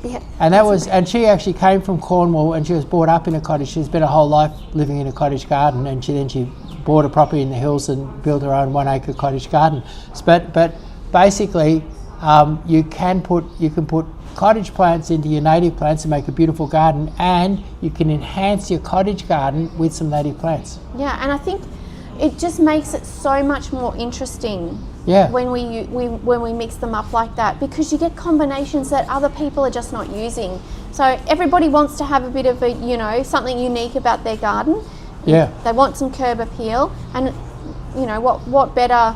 Yeah, and she actually came from Cornwall, and she was brought up in a cottage. She's spent her whole life living in a cottage garden, and she bought a property in the hills and built her own 1 acre cottage garden. But basically, you can put cottage plants into your native plants and make a beautiful garden, and you can enhance your cottage garden with some native plants. Yeah, and I think it just makes it so much more interesting. Yeah. When we mix them up like that, because you get combinations that other people are just not using. So everybody wants to have a bit of a, something unique about their garden. Yeah. They want some curb appeal, and what better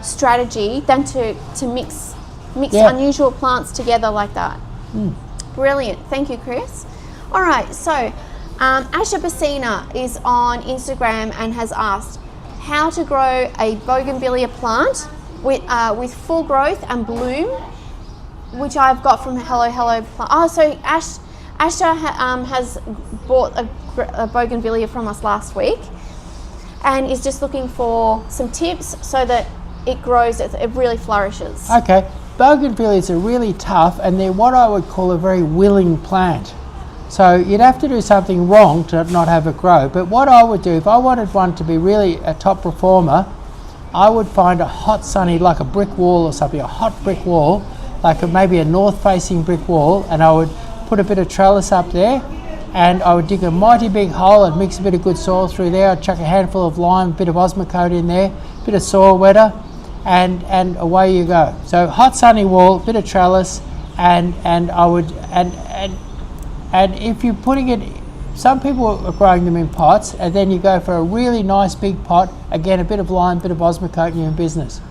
strategy than to mix unusual plants together like that. Brilliant. Thank you, Chris. All right, so Asha Bassina is on Instagram and has asked how to grow a bougainvillea plant with full growth and bloom, which I've got from Hello Plant. Oh, so Asha has bought a bougainvillea from us last week and is just looking for some tips so that it grows, it really flourishes. Okay, bougainvilleas are really tough, and they're what I would call a very willing plant. So you'd have to do something wrong to not have it grow. But what I would do, if I wanted one to be really a top performer, I would find a hot sunny, like a brick wall or something, a hot brick wall, like maybe a north-facing brick wall, and I would put a bit of trellis up there, and I would dig a mighty big hole and mix a bit of good soil through there. I'd chuck a handful of lime, a bit of osmocote in there, a bit of soil wetter, and away you go. So hot sunny wall, bit of trellis, and I would and if you're putting it, some people are growing them in pots, and then you go for a really nice big pot, again a bit of lime, bit of osmocote, and you're in business.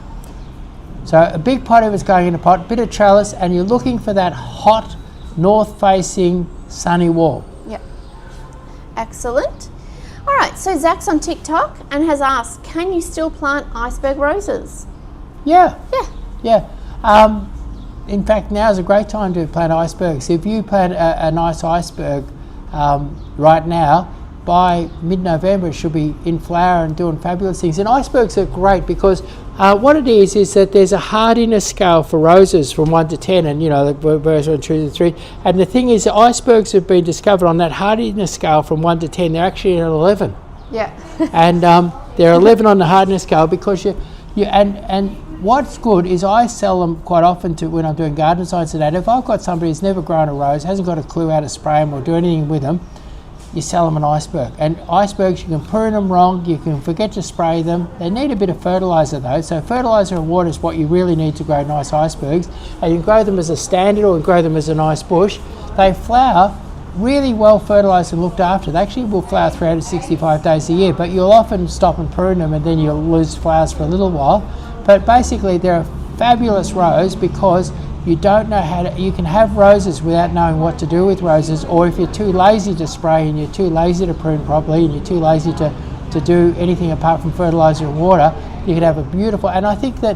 So a big pot if it's going in a pot, bit of trellis, and you're looking for that hot north-facing sunny wall. Yep. Excellent. All right, so Zach's on TikTok and has asked, can you still plant iceberg roses? Yeah. Yeah. Yeah. In fact, now is a great time to plant icebergs. If you plant a nice iceberg right now, by mid-November it should be in flower and doing fabulous things. And icebergs are great because what it is that there's a hardiness scale for roses from 1 to 10, and the birds 1, 2, 3. And the thing is, the icebergs have been discovered on that hardiness scale from 1 to 10. They're actually at 11. Yeah. And they're 11 on the hardness scale because and what's good is I sell them quite often to when I'm doing garden science and that. If I've got somebody who's never grown a rose, hasn't got a clue how to spray them or do anything with them, you sell them an iceberg. And icebergs, you can prune them wrong, you can forget to spray them. They need a bit of fertiliser though, so fertiliser and water is what you really need to grow nice icebergs. And you can grow them as a standard or you can grow them as a nice bush. They flower really well fertilised and looked after. They actually will flower 365 days a year, but you'll often stop and prune them and then you'll lose flowers for a little while. But basically they're a fabulous rose because you don't know how to, you can have roses without knowing what to do with roses, or if you're too lazy to spray and you're too lazy to prune properly and you're too lazy to do anything apart from fertiliser and water, you can have a beautiful, and I think that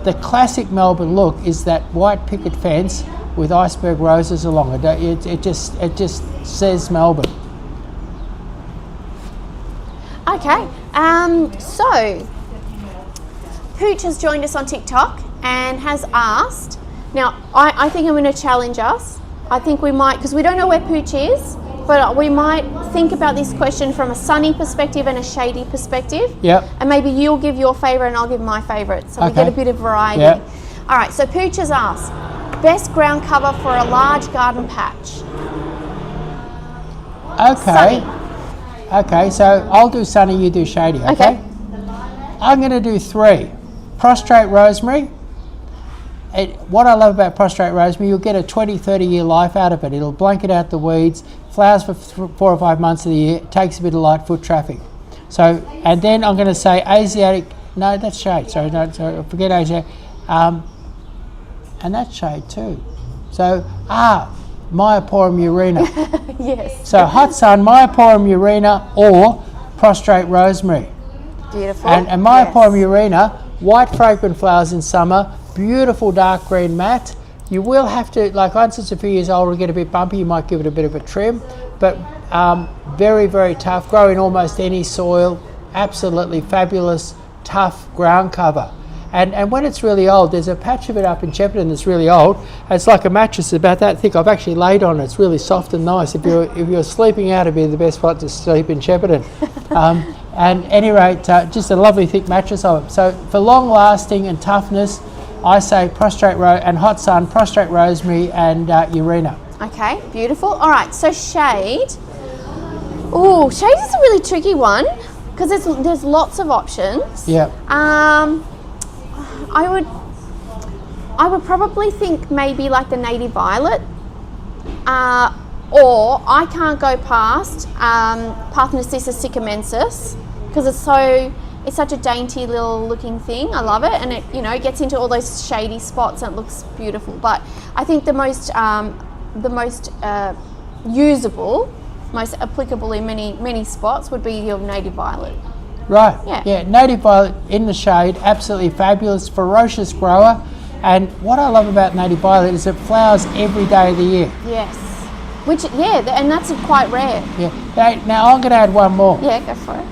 the classic Melbourne look is that white picket fence with iceberg roses along it. It just says Melbourne. Okay, so Pooch has joined us on TikTok and has asked, now I think I'm going to challenge us. I think we might, because we don't know where Pooch is, but we might think about this question from a sunny perspective and a shady perspective. Yep. And maybe you'll give your favourite and I'll give my favourite, so we Okay. get a bit of variety. Yep. All right, so Pooch has asked, best ground cover for a large garden patch? Okay. Sunny. Okay, so I'll do sunny, you do shady, okay? I'm going to do 3. Prostrate rosemary. What I love about prostrate rosemary, you'll get a 20-30 year life out of it. It'll blanket out the weeds, flowers for 4 or 5 months of the year, takes a bit of light foot traffic. So, and then I'm going to say Asiatic, no, that's shade, sorry, forget Asiatic, and that's shade too. So, Myoporum urina. Yes. So hot sun, Myoporum urina or prostrate rosemary. Beautiful. And Myoporum urina, white fragrant flowers in summer, beautiful dark green mat. You will have to, like once it's a few years old, it'll get a bit bumpy, you might give it a bit of a trim, but very, very tough, grow in almost any soil, absolutely fabulous, tough ground cover. And when it's really old, there's a patch of it up in Shepparton that's really old. It's like a mattress about that thick. I've actually laid on it. It's really soft and nice. If you're sleeping out, it'd be the best spot to sleep in Shepparton. And at any rate, just a lovely thick mattress of it. So for long lasting and toughness, I say prostrate and hot sun, prostrate rosemary, and urina. Okay, beautiful. All right, so shade. Oh, shade is a really tricky one because there's lots of options. Yeah. I would probably think maybe like the native violet, or I can't go past Narcissus sycamensis because it's such a dainty little looking thing. I love it, and it gets into all those shady spots and it looks beautiful. But I think the most usable, most applicable in many spots would be your native violet. Right. Yeah. Native violet in the shade, absolutely fabulous, ferocious grower. And what I love about native violet is it flowers every day of the year. Yes. And that's quite rare. Yeah. Now I'm going to add one more. Yeah, go for it.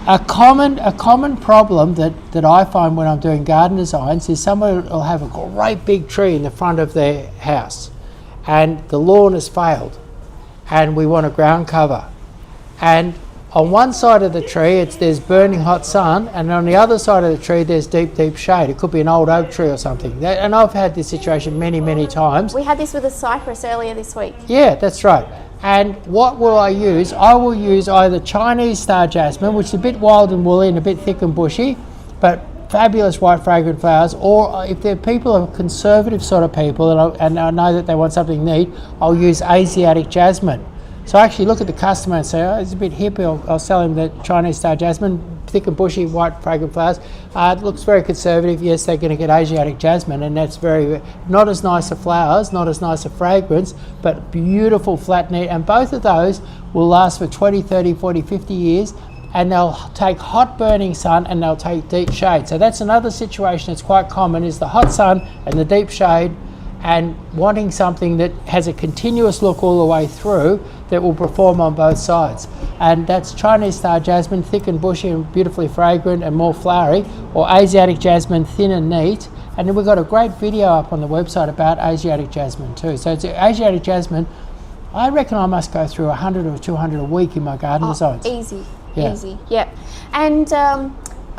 A common problem that I find when I'm doing garden designs is someone will have a great big tree in the front of their house, and the lawn has failed, and we want a ground cover. And on one side of the tree there's burning hot sun, and on the other side of the tree there's deep shade. It could be an old oak tree or something. And I've had this situation many times. We had this with a cypress earlier this week. Yeah, that's right. And what will I use? I will use either Chinese star jasmine, which is a bit wild and woolly and a bit thick and bushy, but fabulous white fragrant flowers. Or if they're conservative sort of people, and I know that they want something neat, I'll use Asiatic jasmine. So I actually look at the customer and say, oh, it's a bit hippie. I'll sell him the Chinese star jasmine, thick and bushy, white fragrant flowers. It looks very conservative. Yes, they're going to get Asiatic jasmine, and that's not as nice a flowers, not as nice a fragrance, but beautiful, flat, neat. And both of those will last for 20, 30, 40, 50 years, and they'll take hot burning sun and they'll take deep shade. So that's another situation that's quite common, is the hot sun and the deep shade, and wanting something that has a continuous look all the way through that will perform on both sides. And that's Chinese star jasmine, thick and bushy and beautifully fragrant and more flowery, or Asiatic jasmine, thin and neat. And then we've got a great video up on the website about Asiatic jasmine too. So it's Asiatic jasmine. I reckon I must go through 100 or 200 a week in my garden designs. Easy. Yeah. And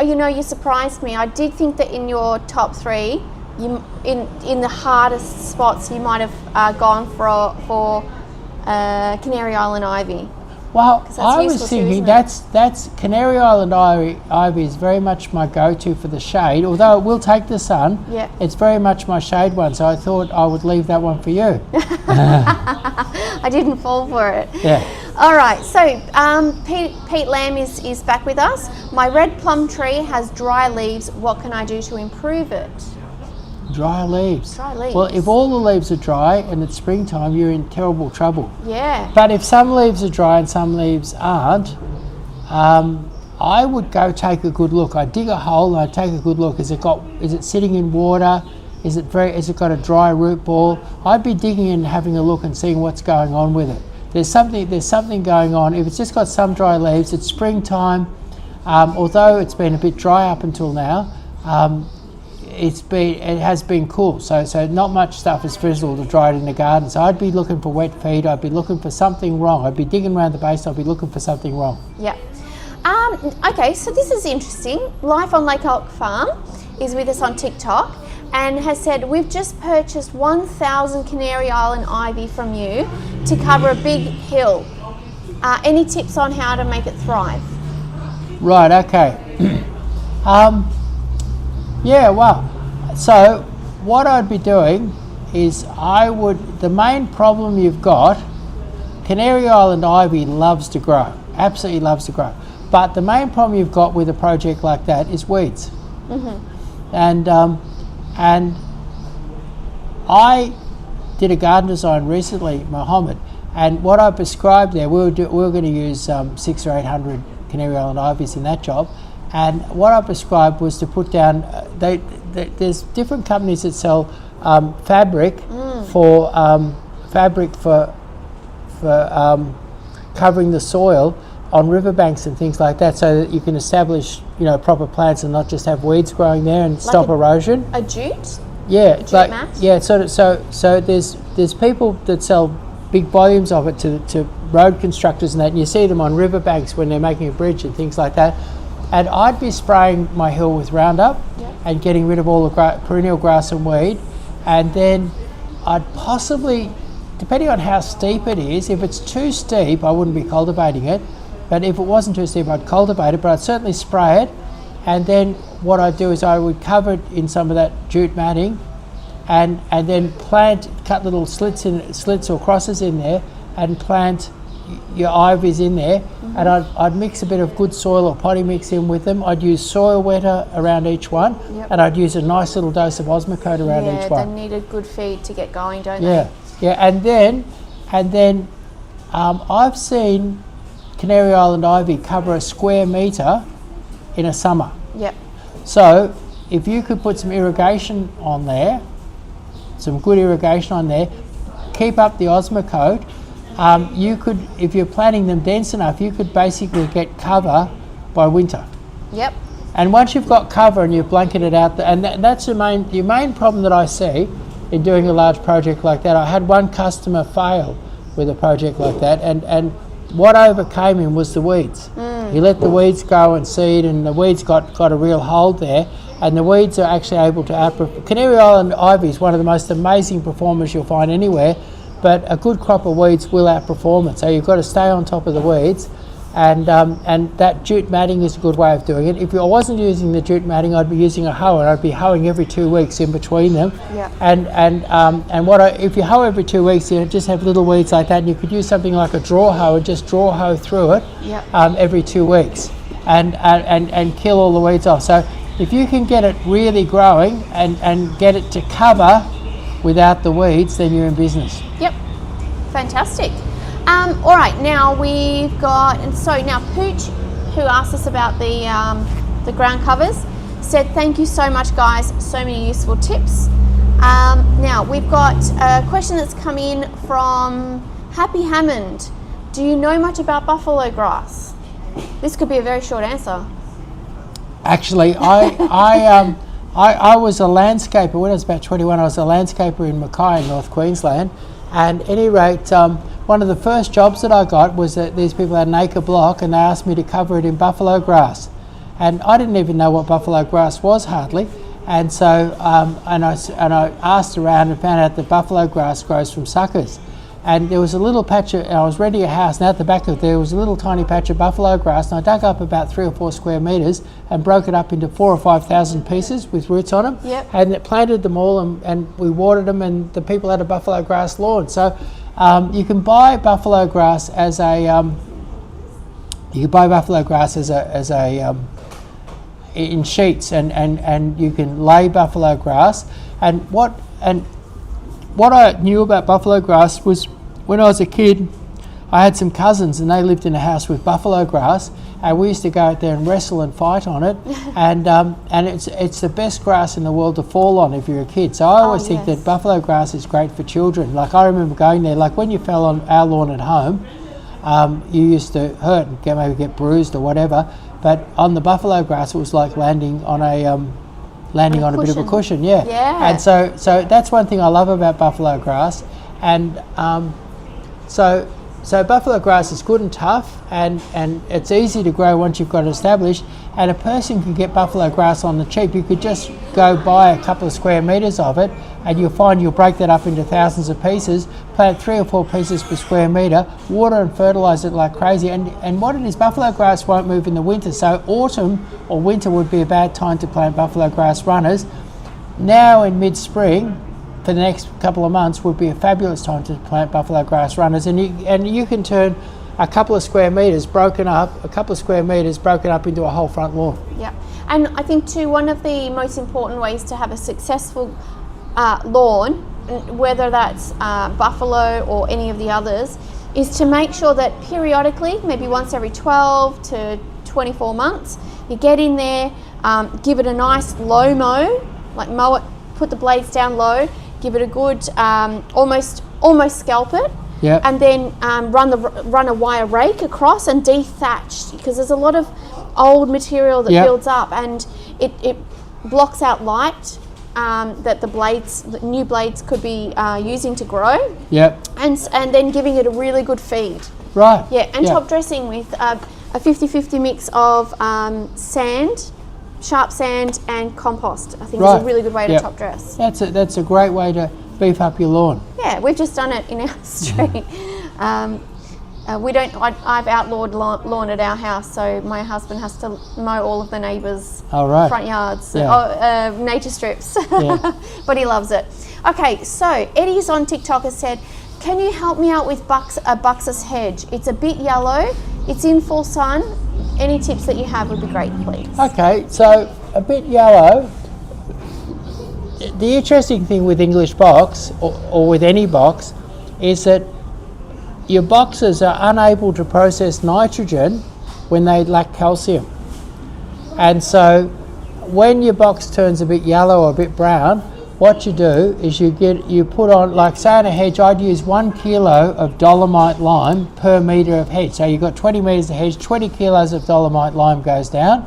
you surprised me. I did think that in your top three, in the hardest spots, you might have gone for Canary Island ivy. Well, I was thinking that's Canary Island ivy is very much my go-to for the shade. Although it will take the sun, it's very much my shade one. So I thought I would leave that one for you. I didn't fall for it. Yeah. All right. So Pete Lamb is back with us. My red plum tree has dry leaves. What can I do to improve it? Dry leaves. Dry leaves. Well, if all the leaves are dry and it's springtime, you're in terrible trouble. Yeah. But if some leaves are dry and some leaves aren't, I would go take a good look. I'd dig a hole and I'd take a good look. Is it sitting in water? Is it got a dry root ball? I'd be digging in and having a look and seeing what's going on with it. There's something going on. If it's just got some dry leaves, it's springtime. Although it's been a bit dry up until now, it has been cool, so not much stuff is frizzled or dried in the garden. So I'd be looking for wet feed. I'd be looking for something wrong. I'd be digging around the base. I'd be looking for something wrong. Yeah. Okay, so this is interesting. Life on Lake Elk Farm is with us on TikTok and has said, we've just purchased 1,000 Canary Island ivy from you to cover a big hill. Any tips on how to make it thrive? Right. Okay. Yeah, well, so what I'd be doing is the main problem you've got, Canary Island ivy loves to grow, absolutely loves to grow. But the main problem you've got with a project like that is weeds. Mm-hmm. And I did a garden design recently, Mohammed, and what I prescribed there, we were going to use 600 or 800 Canary Island ivies in that job. And what I prescribed was to put down, there's different companies that sell fabric for covering the soil on riverbanks and things like that, so that you can establish proper plants and not just have weeds growing there and stop erosion. A jute? Yeah, jute mat? Yeah. So there's people that sell big volumes of it to road constructors and that, and you see them on riverbanks when they're making a bridge and things like that. And I'd be spraying my hill with Roundup, and getting rid of all the perennial grass and weed. And then I'd possibly, depending on how steep it is, if it's too steep, I wouldn't be cultivating it. But if it wasn't too steep, I'd cultivate it, but I'd certainly spray it. And then what I'd do is I would cover it in some of that jute matting and then cut little slits or crosses in there and plant your ivies in there. And I'd mix a bit of good soil or potting mix in with them. I'd use soil wetter around each one, and I'd use a nice little dose of Osmocote around each one. Yeah, they need a good feed to get going, don't they? Yeah, and then I've seen Canary Island ivy cover a square metre in a summer. Yep. So if you could put some irrigation on there, some good irrigation on there, keep up the Osmocote, you could, if you're planting them dense enough, you could basically get cover by winter. Yep. And once you've got cover and you've blanketed out, and that's the main problem that I see in doing a large project like that. I had one customer fail with a project like that, and what overcame him was the weeds. He let the weeds go and seed, and the weeds got a real hold there, and the weeds are actually able to outperform. Canary Island ivy is one of the most amazing performers you'll find anywhere, but a good crop of weeds will outperform it. So you've got to stay on top of the weeds, and that jute matting is a good way of doing it. If I wasn't using the jute matting, I'd be using a hoe, and I'd be hoeing every 2 weeks in between them. Yeah. If you hoe every 2 weeks, you just have little weeds like that, and you could use something like a draw hoe and just draw hoe through it every 2 weeks, and kill all the weeds off. So if you can get it really growing and get it to cover without the weeds, then you're in business. Yep, fantastic. All right, now we've got, and so now Pooch, who asked us about the ground covers, said thank you so much, guys, so many useful tips. Now we've got a question that's come in from Happy Hammond. Do you know much about buffalo grass? This could be a very short answer. Actually, I was a landscaper when I was about 21. I was a landscaper in Mackay in North Queensland, and at any rate, one of the first jobs that I got was that these people had an acre block, and they asked me to cover it in buffalo grass, and I didn't even know what buffalo grass was hardly, and so I asked around and found out that buffalo grass grows from suckers. And there was a little patch of, I was renting a house, and out the back of there was a little tiny patch of buffalo grass, and I dug up about 3 or 4 square metres and broke it up into 4,000 or 5,000 pieces with roots on them. Yep. And planted them all, and we watered them, and the people had a buffalo grass lawn. So you can buy buffalo grass as a in sheets, and you can lay buffalo grass. And what I knew about buffalo grass was, when I was a kid, I had some cousins, and they lived in a house with buffalo grass, and we used to go out there and wrestle and fight on it. And it's the best grass in the world to fall on if you're a kid. So I always think that buffalo grass is great for children. Like, I remember going there, like when you fell on our lawn at home, you used to hurt and maybe get bruised or whatever. But on the buffalo grass, it was like landing on a bit of a cushion. Yeah. And so that's one thing I love about buffalo grass. And so buffalo grass is good and tough, and it's easy to grow once you've got it established, and a person can get buffalo grass on the cheap. You could just go buy a couple of square metres of it, and you'll find you'll break that up into thousands of pieces, plant 3 or 4 pieces per square metre, water and fertilise it like crazy. And what it is, buffalo grass won't move in the winter, so autumn or winter would be a bad time to plant buffalo grass runners. Now in mid-spring, for the next couple of months, would be a fabulous time to plant buffalo grass runners, and you can turn a couple of square metres broken up into a whole front lawn. Yeah, and I think too, one of the most important ways to have a successful lawn, whether that's buffalo or any of the others, is to make sure that periodically, maybe once every 12 to 24 months, you get in there, give it a nice low mow, like mow it, put the blades down low, give it a good almost scalp it, and then run a wire rake across and de-thatch, because there's a lot of old material that builds up, and it blocks out light that the new blades could be using to grow. And then giving it a really good feed. Right. Yeah, and top dressing with a 50-50 mix of sand sharp sand and compost, I think Right. is a really good way to Yep. top dress. That's a great way to beef up your lawn. Yeah, we've just done it in our street. We don't. I've outlawed lawn at our house, so my husband has to mow all of the neighbours' All right. front yards, Yeah. nature strips. Yeah. But he loves it. Okay, so Eddie's on TikTok has said, "Can you help me out with Buxus hedge? It's a bit yellow. It's in full sun. Any tips that you have would be great, please." Okay, so a bit yellow. The interesting thing with English box or with any box is that your boxes are unable to process nitrogen when they lack calcium. And so when your box turns a bit yellow or a bit brown, what you do is you put on, like say in a hedge, I'd use 1 kilo of dolomite lime per metre of hedge. So you've got 20 metres of hedge, 20 kilos of dolomite lime goes down.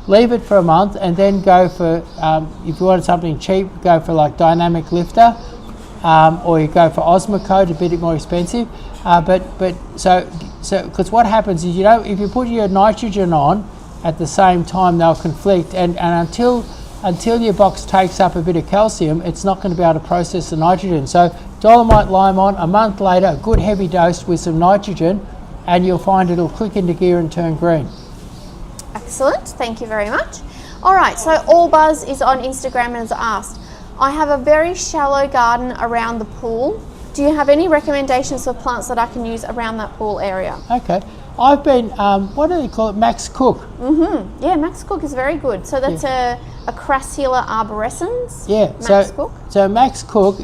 Leave it for a month and then go for, if you wanted something cheap, go for like dynamic lifter, or you go for Osmocote, a bit more expensive. Because what happens is, if you put your nitrogen on at the same time, they'll conflict, and until your box takes up a bit of calcium, it's not going to be able to process the nitrogen. So dolomite lime on, a month later, a good heavy dose with some nitrogen, and you'll find it'll click into gear and turn green. Excellent, thank you very much. All right, so Allbuzz is on Instagram and has asked, "I have a very shallow garden around the pool. Do you have any recommendations for plants that I can use around that pool area?" Okay, I've been, what do they call it, Max Cook? Yeah, Max Cook is very good. So that's a Crassula arborescens. Yeah, Max Cook. So Max Cook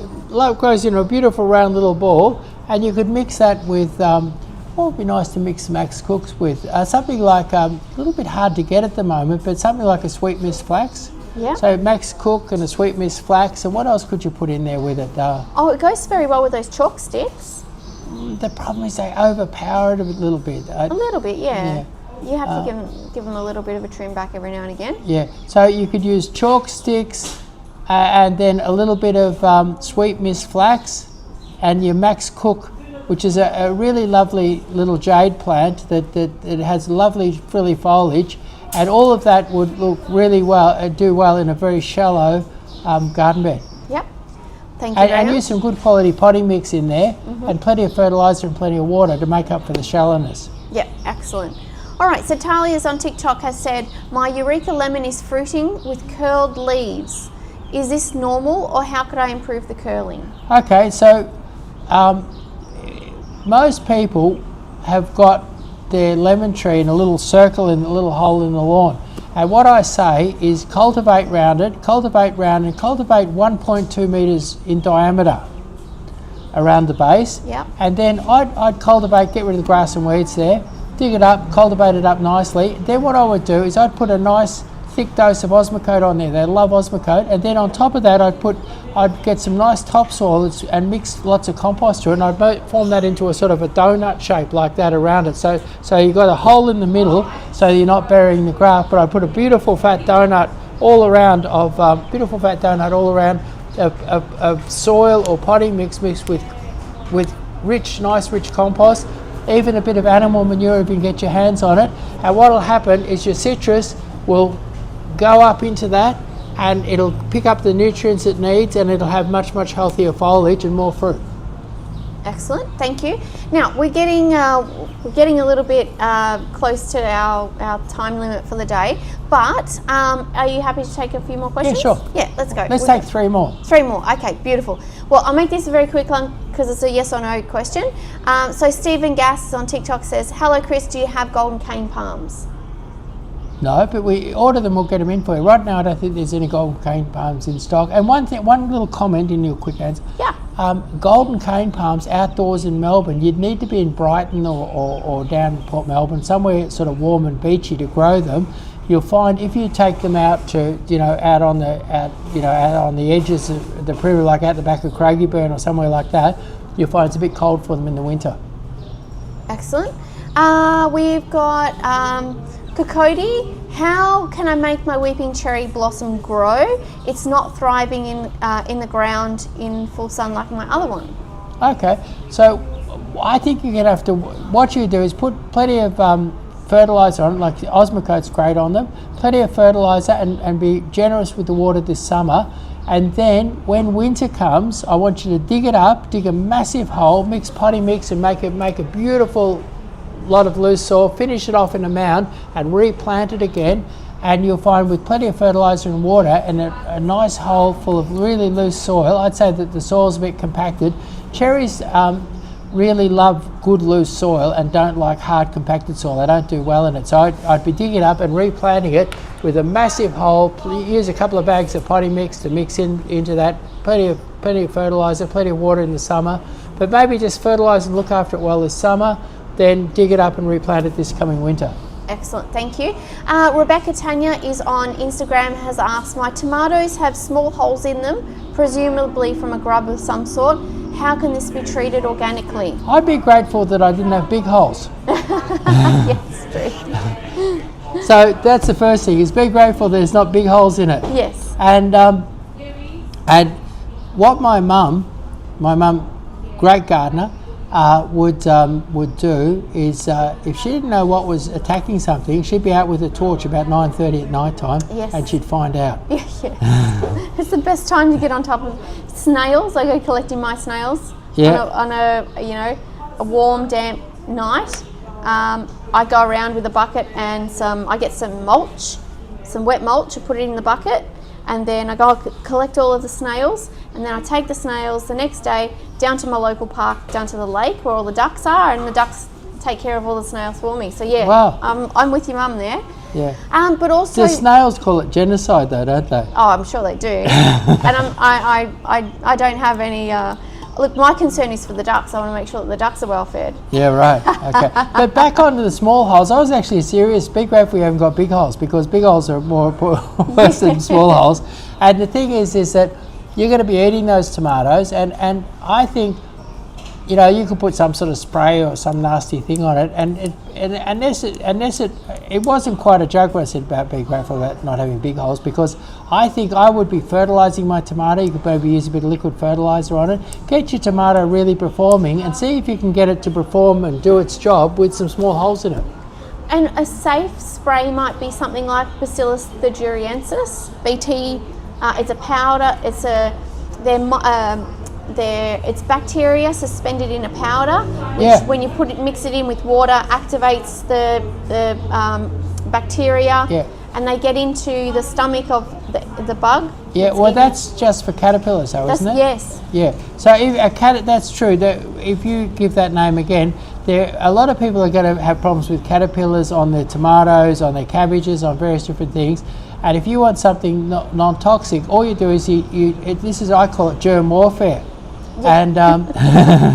grows in a beautiful round little ball, and you could mix that with, what would be nice to mix Max Cooks with? Something like, a little bit hard to get at the moment, but something like a sweet mist flax. Yeah. So Max Cook and a sweet mist flax, and what else could you put in there with it? Oh, it goes very well with those chalk sticks. The problem is they overpower it a little bit. A little bit, yeah. Yeah. You have to give them a little bit of a trim back every now and again. Yeah, so you could use chalk sticks and then a little bit of sweet mist flax and your Max Cook, which is a really lovely little jade plant that has lovely frilly foliage, and all of that would look really well, do well in a very shallow garden bed. Yep. Thank you very And much. use some good quality potting mix in there, and plenty of fertiliser and plenty of water to make up for the shallowness. Yep, excellent. All right, so Talia's on TikTok has said, "My Eureka lemon is fruiting with curled leaves. Is this normal, or how could I improve the curling?" Okay, so most people have got their lemon tree in a little circle in a little hole in the lawn. And what I say is cultivate round it, and cultivate 1.2 metres in diameter around the base. Yep. And then I'd cultivate, get rid of the grass and weeds there, dig it up, cultivate it up nicely. Then what I would do is I'd put a nice thick dose of Osmocote on there. They love Osmocote. And then on top of that, I'd get some nice topsoil and mix lots of compost to it, and I'd form that into a sort of a donut shape like that around it. So you've got a hole in the middle, so you're not burying the grass. But I put a beautiful fat donut all around of soil or potting mix mixed with nice rich compost, even a bit of animal manure if you can get your hands on it. And what'll happen is your citrus will go up into that, and it'll pick up the nutrients it needs, and it'll have much healthier foliage and more fruit. Excellent, thank you. Now we're getting a little bit close to our time limit for the day, but are you happy to take a few more questions? Yeah, sure. Yeah, let's go. Let's take 3 more. 3 more. Okay, beautiful. Well, I'll make this a very quick one because it's a yes or no question. So Stephen Gass on TikTok says, "Hello Chris, do you have golden cane palms?" No, but we order them, we'll get them in for you. Right now I don't think there's any golden cane palms in stock. And one little comment in your quick answer. Yeah. Golden cane palms outdoors in Melbourne, you'd need to be in Brighton or down in Port Melbourne, somewhere sort of warm and beachy to grow them. You'll find if you take them out to, out on the edges of the perimeter, like out the back of Craigieburn or somewhere like that, you'll find it's a bit cold for them in the winter. Excellent. We've got Kokodi. How can I make my weeping cherry blossom grow? It's not thriving in the ground in full sun like my other one. Okay, so I think you're going to have to, what you do is put plenty of fertiliser on it, like the Osmocote's great on them. Plenty of fertiliser and be generous with the water this summer. And then when winter comes, I want you to dig it up, dig a massive hole, mix potty mix and make a beautiful lot of loose soil, finish it off in a mound and replant it again. And you'll find with plenty of fertiliser and water and a nice hole full of really loose soil, I'd say that the soil's a bit compacted. Cherries really love good loose soil and don't like hard compacted soil. They don't do well in it. So I'd be digging up and replanting it with a massive hole. Use a couple of bags of potty mix to mix into that. Plenty of fertiliser, plenty of water in the summer. But maybe just fertilise and look after it well this summer, then dig it up and replant it this coming winter. Excellent, thank you. Rebecca Tanya is on Instagram, has asked, my tomatoes have small holes in them, presumably from a grub of some sort. How can this be treated organically? I'd be grateful that I didn't have big holes. Yes, true. So that's the first thing, is be grateful there's not big holes in it. Yes. And what my mum, great gardener, would do is if she didn't know what was attacking something, she'd be out with a torch about 9:30 at night time, yes. and she'd find out. Yes. It's the best time to get on top of snails. I go collecting my snails on a warm, damp night. I go around with a bucket and I get some mulch, some wet mulch, I put it in the bucket, and then I go collect all of the snails, and then I take the snails the next day down to my local park, down to the lake where all the ducks are, and the ducks take care of all the snails for me. So yeah, wow. I'm with your mum there. Yeah. But also the snails call it genocide though, don't they? Oh, I'm sure they do. And I don't have any. Look, my concern is for the ducks. I want to make sure that the ducks are well fed. Yeah, right. Okay. But back onto the small holes, I was actually serious. Be grateful we haven't got big holes, because big holes are more worse than small holes. And the thing is that you're going to be eating those tomatoes, and I think, you could put some sort of spray or some nasty thing on it, and unless it wasn't quite a joke when I said about being grateful about not having big holes, because I think I would be fertilising my tomato. You could maybe use a bit of liquid fertiliser on it, get your tomato really performing, and see if you can get it to perform and do its job with some small holes in it. And a safe spray might be something like Bacillus thuringiensis, BT. It's a powder. It's bacteria suspended in a powder, which when you mix it in with water, activates the bacteria, and they get into the stomach of the bug. Yeah, well, that's just for caterpillars, though, isn't it? Yes. Yeah. So that's true. If you give that name again, a lot of people are going to have problems with caterpillars on their tomatoes, on their cabbages, on various different things. And if you want something non-toxic, all you do is I call it germ warfare. Yeah. And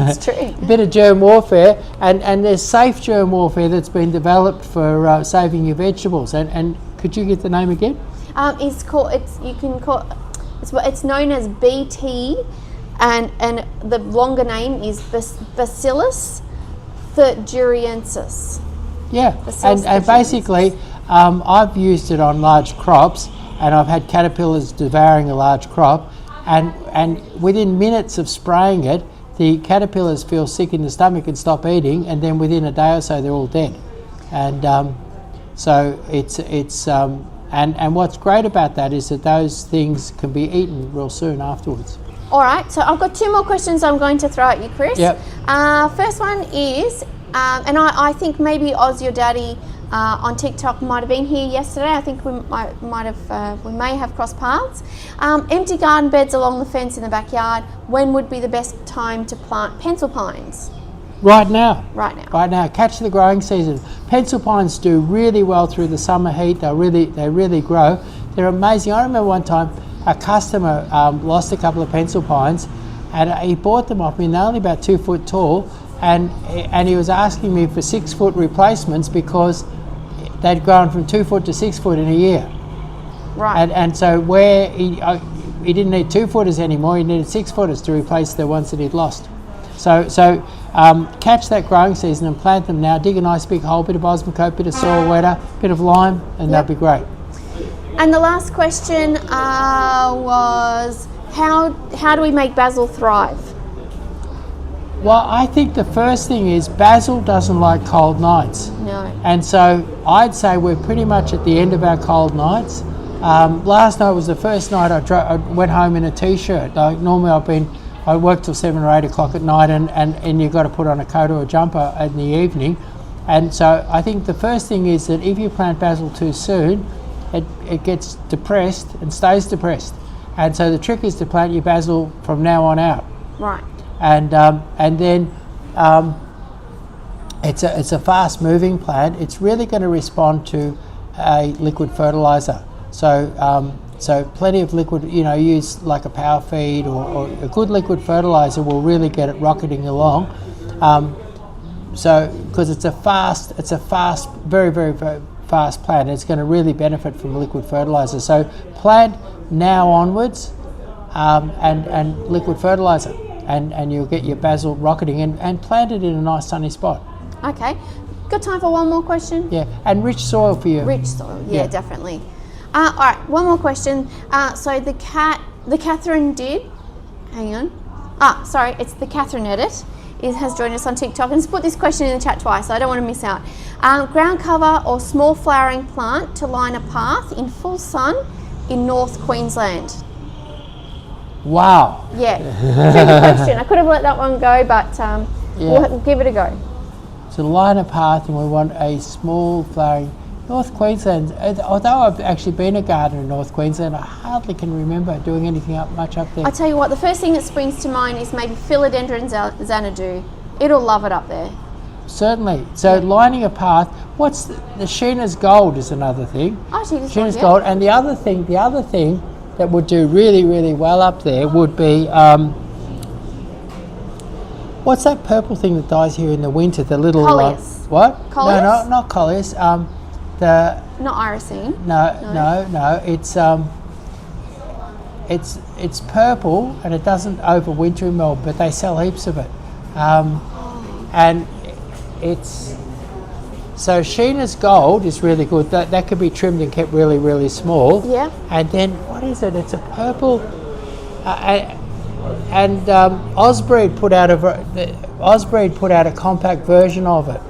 it's true. A bit of germ warfare, and there's safe germ warfare that's been developed for saving your vegetables. And could you get the name again? It's known as BT, and the longer name is Bacillus thuringiensis. Yeah, and basically, I've used it on large crops, and I've had caterpillars devouring a large crop, and within minutes of spraying it, the caterpillars feel sick in the stomach and stop eating, and then within a day or so they're all dead. And so and what's great about that is that those things can be eaten real soon afterwards. All right, so I've got two more questions I'm going to throw at you, Chris. Yep. First one is, and I think maybe Oz, your daddy, on TikTok might have been here yesterday. I think we may have crossed paths. Empty garden beds along the fence in the backyard. When would be the best time to plant pencil pines? Right now. Right now. Right now. Catch the growing season. Pencil pines do really well through the summer heat. They really grow. They're amazing. I remember one time a customer lost a couple of pencil pines, and he bought them off me, and they're only about 2 foot tall, and he was asking me for 6 foot replacements because they'd grown from 2 foot to 6 foot in a year. Right. And so where he didn't need 2 footers anymore, he needed 6 footers to replace the ones that he'd lost. So catch that growing season and plant them now. Dig a nice big hole, bit of Osmocote, bit of soil wetter, bit of lime, and they'll be great. And the last question was, how do we make basil thrive? Well, I think the first thing is basil doesn't like cold nights. No. And so I'd say we're pretty much at the end of our cold nights. Last night was the first night I went home in a t-shirt. Like normally I work till 7 or 8 o'clock at night and you've got to put on a coat or a jumper in the evening. And so I think the first thing is that if you plant basil too soon, it gets depressed and stays depressed. And so the trick is to plant your basil from now on out. Right. And then it's a fast moving plant. It's really going to respond to a liquid fertilizer. So plenty of liquid, use like a power feed or a good liquid fertilizer will really get it rocketing along. So because it's a fast, very, very, very fast plant. It's going to really benefit from liquid fertilizer. So plant now onwards and liquid fertilizer. And you'll get your basil rocketing and plant it in a nice sunny spot. Okay. Got time for one more question? Yeah, and rich soil for you. Rich soil, yeah. Definitely. All right, one more question. So the Catherine did, hang on. Sorry, it's the Catherine Edit. Has joined us on TikTok and has put this question in the chat twice, so I don't want to miss out. Ground cover or small flowering plant to line a path in full sun in North Queensland. Wow. Yeah, tricky question. I could have let that one go, but we'll give it a go. So line a path, and we want a small flowering. North Queensland, although I've actually been a gardener in North Queensland, I hardly can remember doing anything much up there. I tell you what, the first thing that springs to mind is maybe Philodendron Xanadu. It'll love it up there. Certainly. So lining a path. What's the Sheena's Gold is another thing. Oh, Sheena's Gold, and the other thing that would do really, really well up there would be what's that purple thing that dies here in the winter? The little Coleus. What? Coleus? No, not Coleus. Not irisine. No. It's purple and it doesn't overwinter in Melbourne, but they sell heaps of it. And it's so Sheena's Gold is really good. That could be trimmed and kept really, really small. Yeah. And then what is it? It's a purple. Osbreed put out a compact version of it.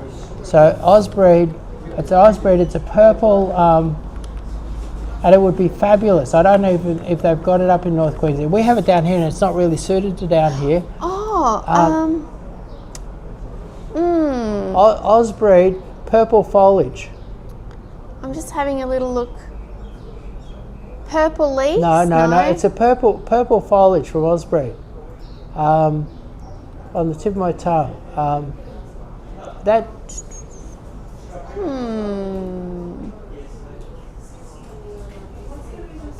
So Osbreed, it's a purple, and it would be fabulous. I don't know if they've got it up in North Queensland. We have it down here, and it's not really suited to down here. Osbreed purple foliage. I'm just having a little look. Purple leaves? No. It's a purple foliage from Osbreed. On the tip of my tongue.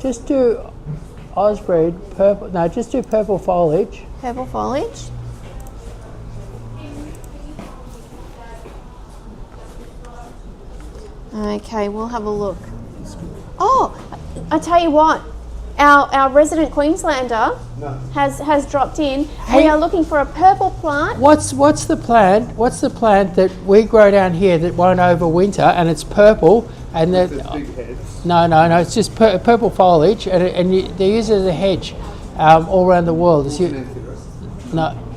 Just do Osbreed purple. No, just do purple foliage. Purple foliage. Okay, we'll have a look. Oh, I tell you what, our resident Queenslander has dropped in. Hey. We are looking for a purple plant. What's the plant? What's the plant that we grow down here that won't overwinter, and it's purple and that? Big heads. No. It's just purple foliage, and they use it as a hedge all around the world.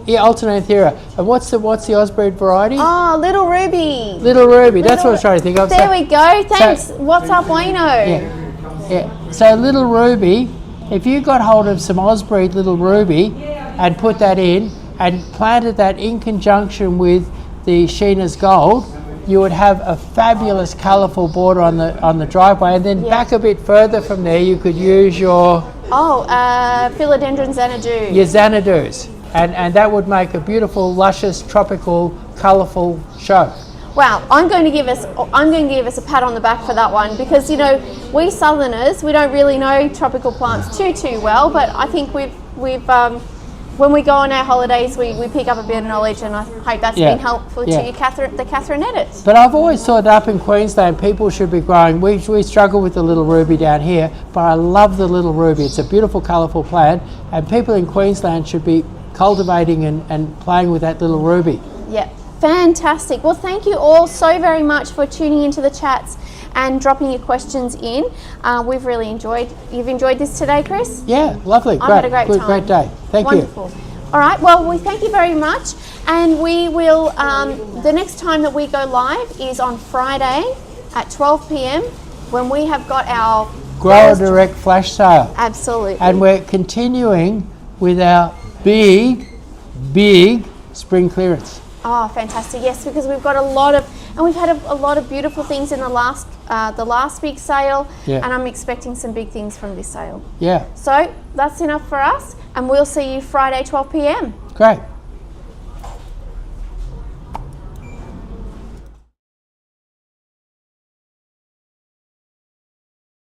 Alternanthera. And what's the Osbreed variety? Oh, Little Ruby. Little Ruby. That's what I was trying to think of. There we go. Thanks. What's up, Wayno? Yeah. So Little Ruby, if you got hold of some Osbreed Little Ruby and put that in and planted that in conjunction with the Sheena's Gold, you would have a fabulous colourful border on the driveway, and then back a bit further from there you could use your Philodendron Xanadu. Your Xanadus. And that would make a beautiful, luscious, tropical, colourful show. Wow, I'm going to give us a pat on the back for that one, because we Southerners, we don't really know tropical plants too well, but I think we've when we go on our holidays we pick up a bit of knowledge, and I hope that's been helpful to you, the Catherine Edit. But I've always thought that up in Queensland people should be growing. We struggle with the Little Ruby down here, but I love the Little Ruby. It's a beautiful, colourful plant, and people in Queensland should be cultivating and playing with that Little Ruby. Yeah, fantastic. Well, thank you all so very much for tuning into the chats and dropping your questions in. We've really you've enjoyed this today, Chris? Yeah, lovely. I've had a great time. Great day. Thank you. Wonderful. All right, well, we thank you very much. And we will, the next time that we go live is on Friday at 12 p.m. when we have got our Grower Direct flash sale. Absolutely. And we're continuing with our big spring clearance. Oh, fantastic! Yes, because we've got a lot of, and we've had a lot of beautiful things in the last big sale, Yeah. and I'm expecting some big things from this sale. Yeah, So that's enough for us, and we'll see you Friday 12 p.m. great.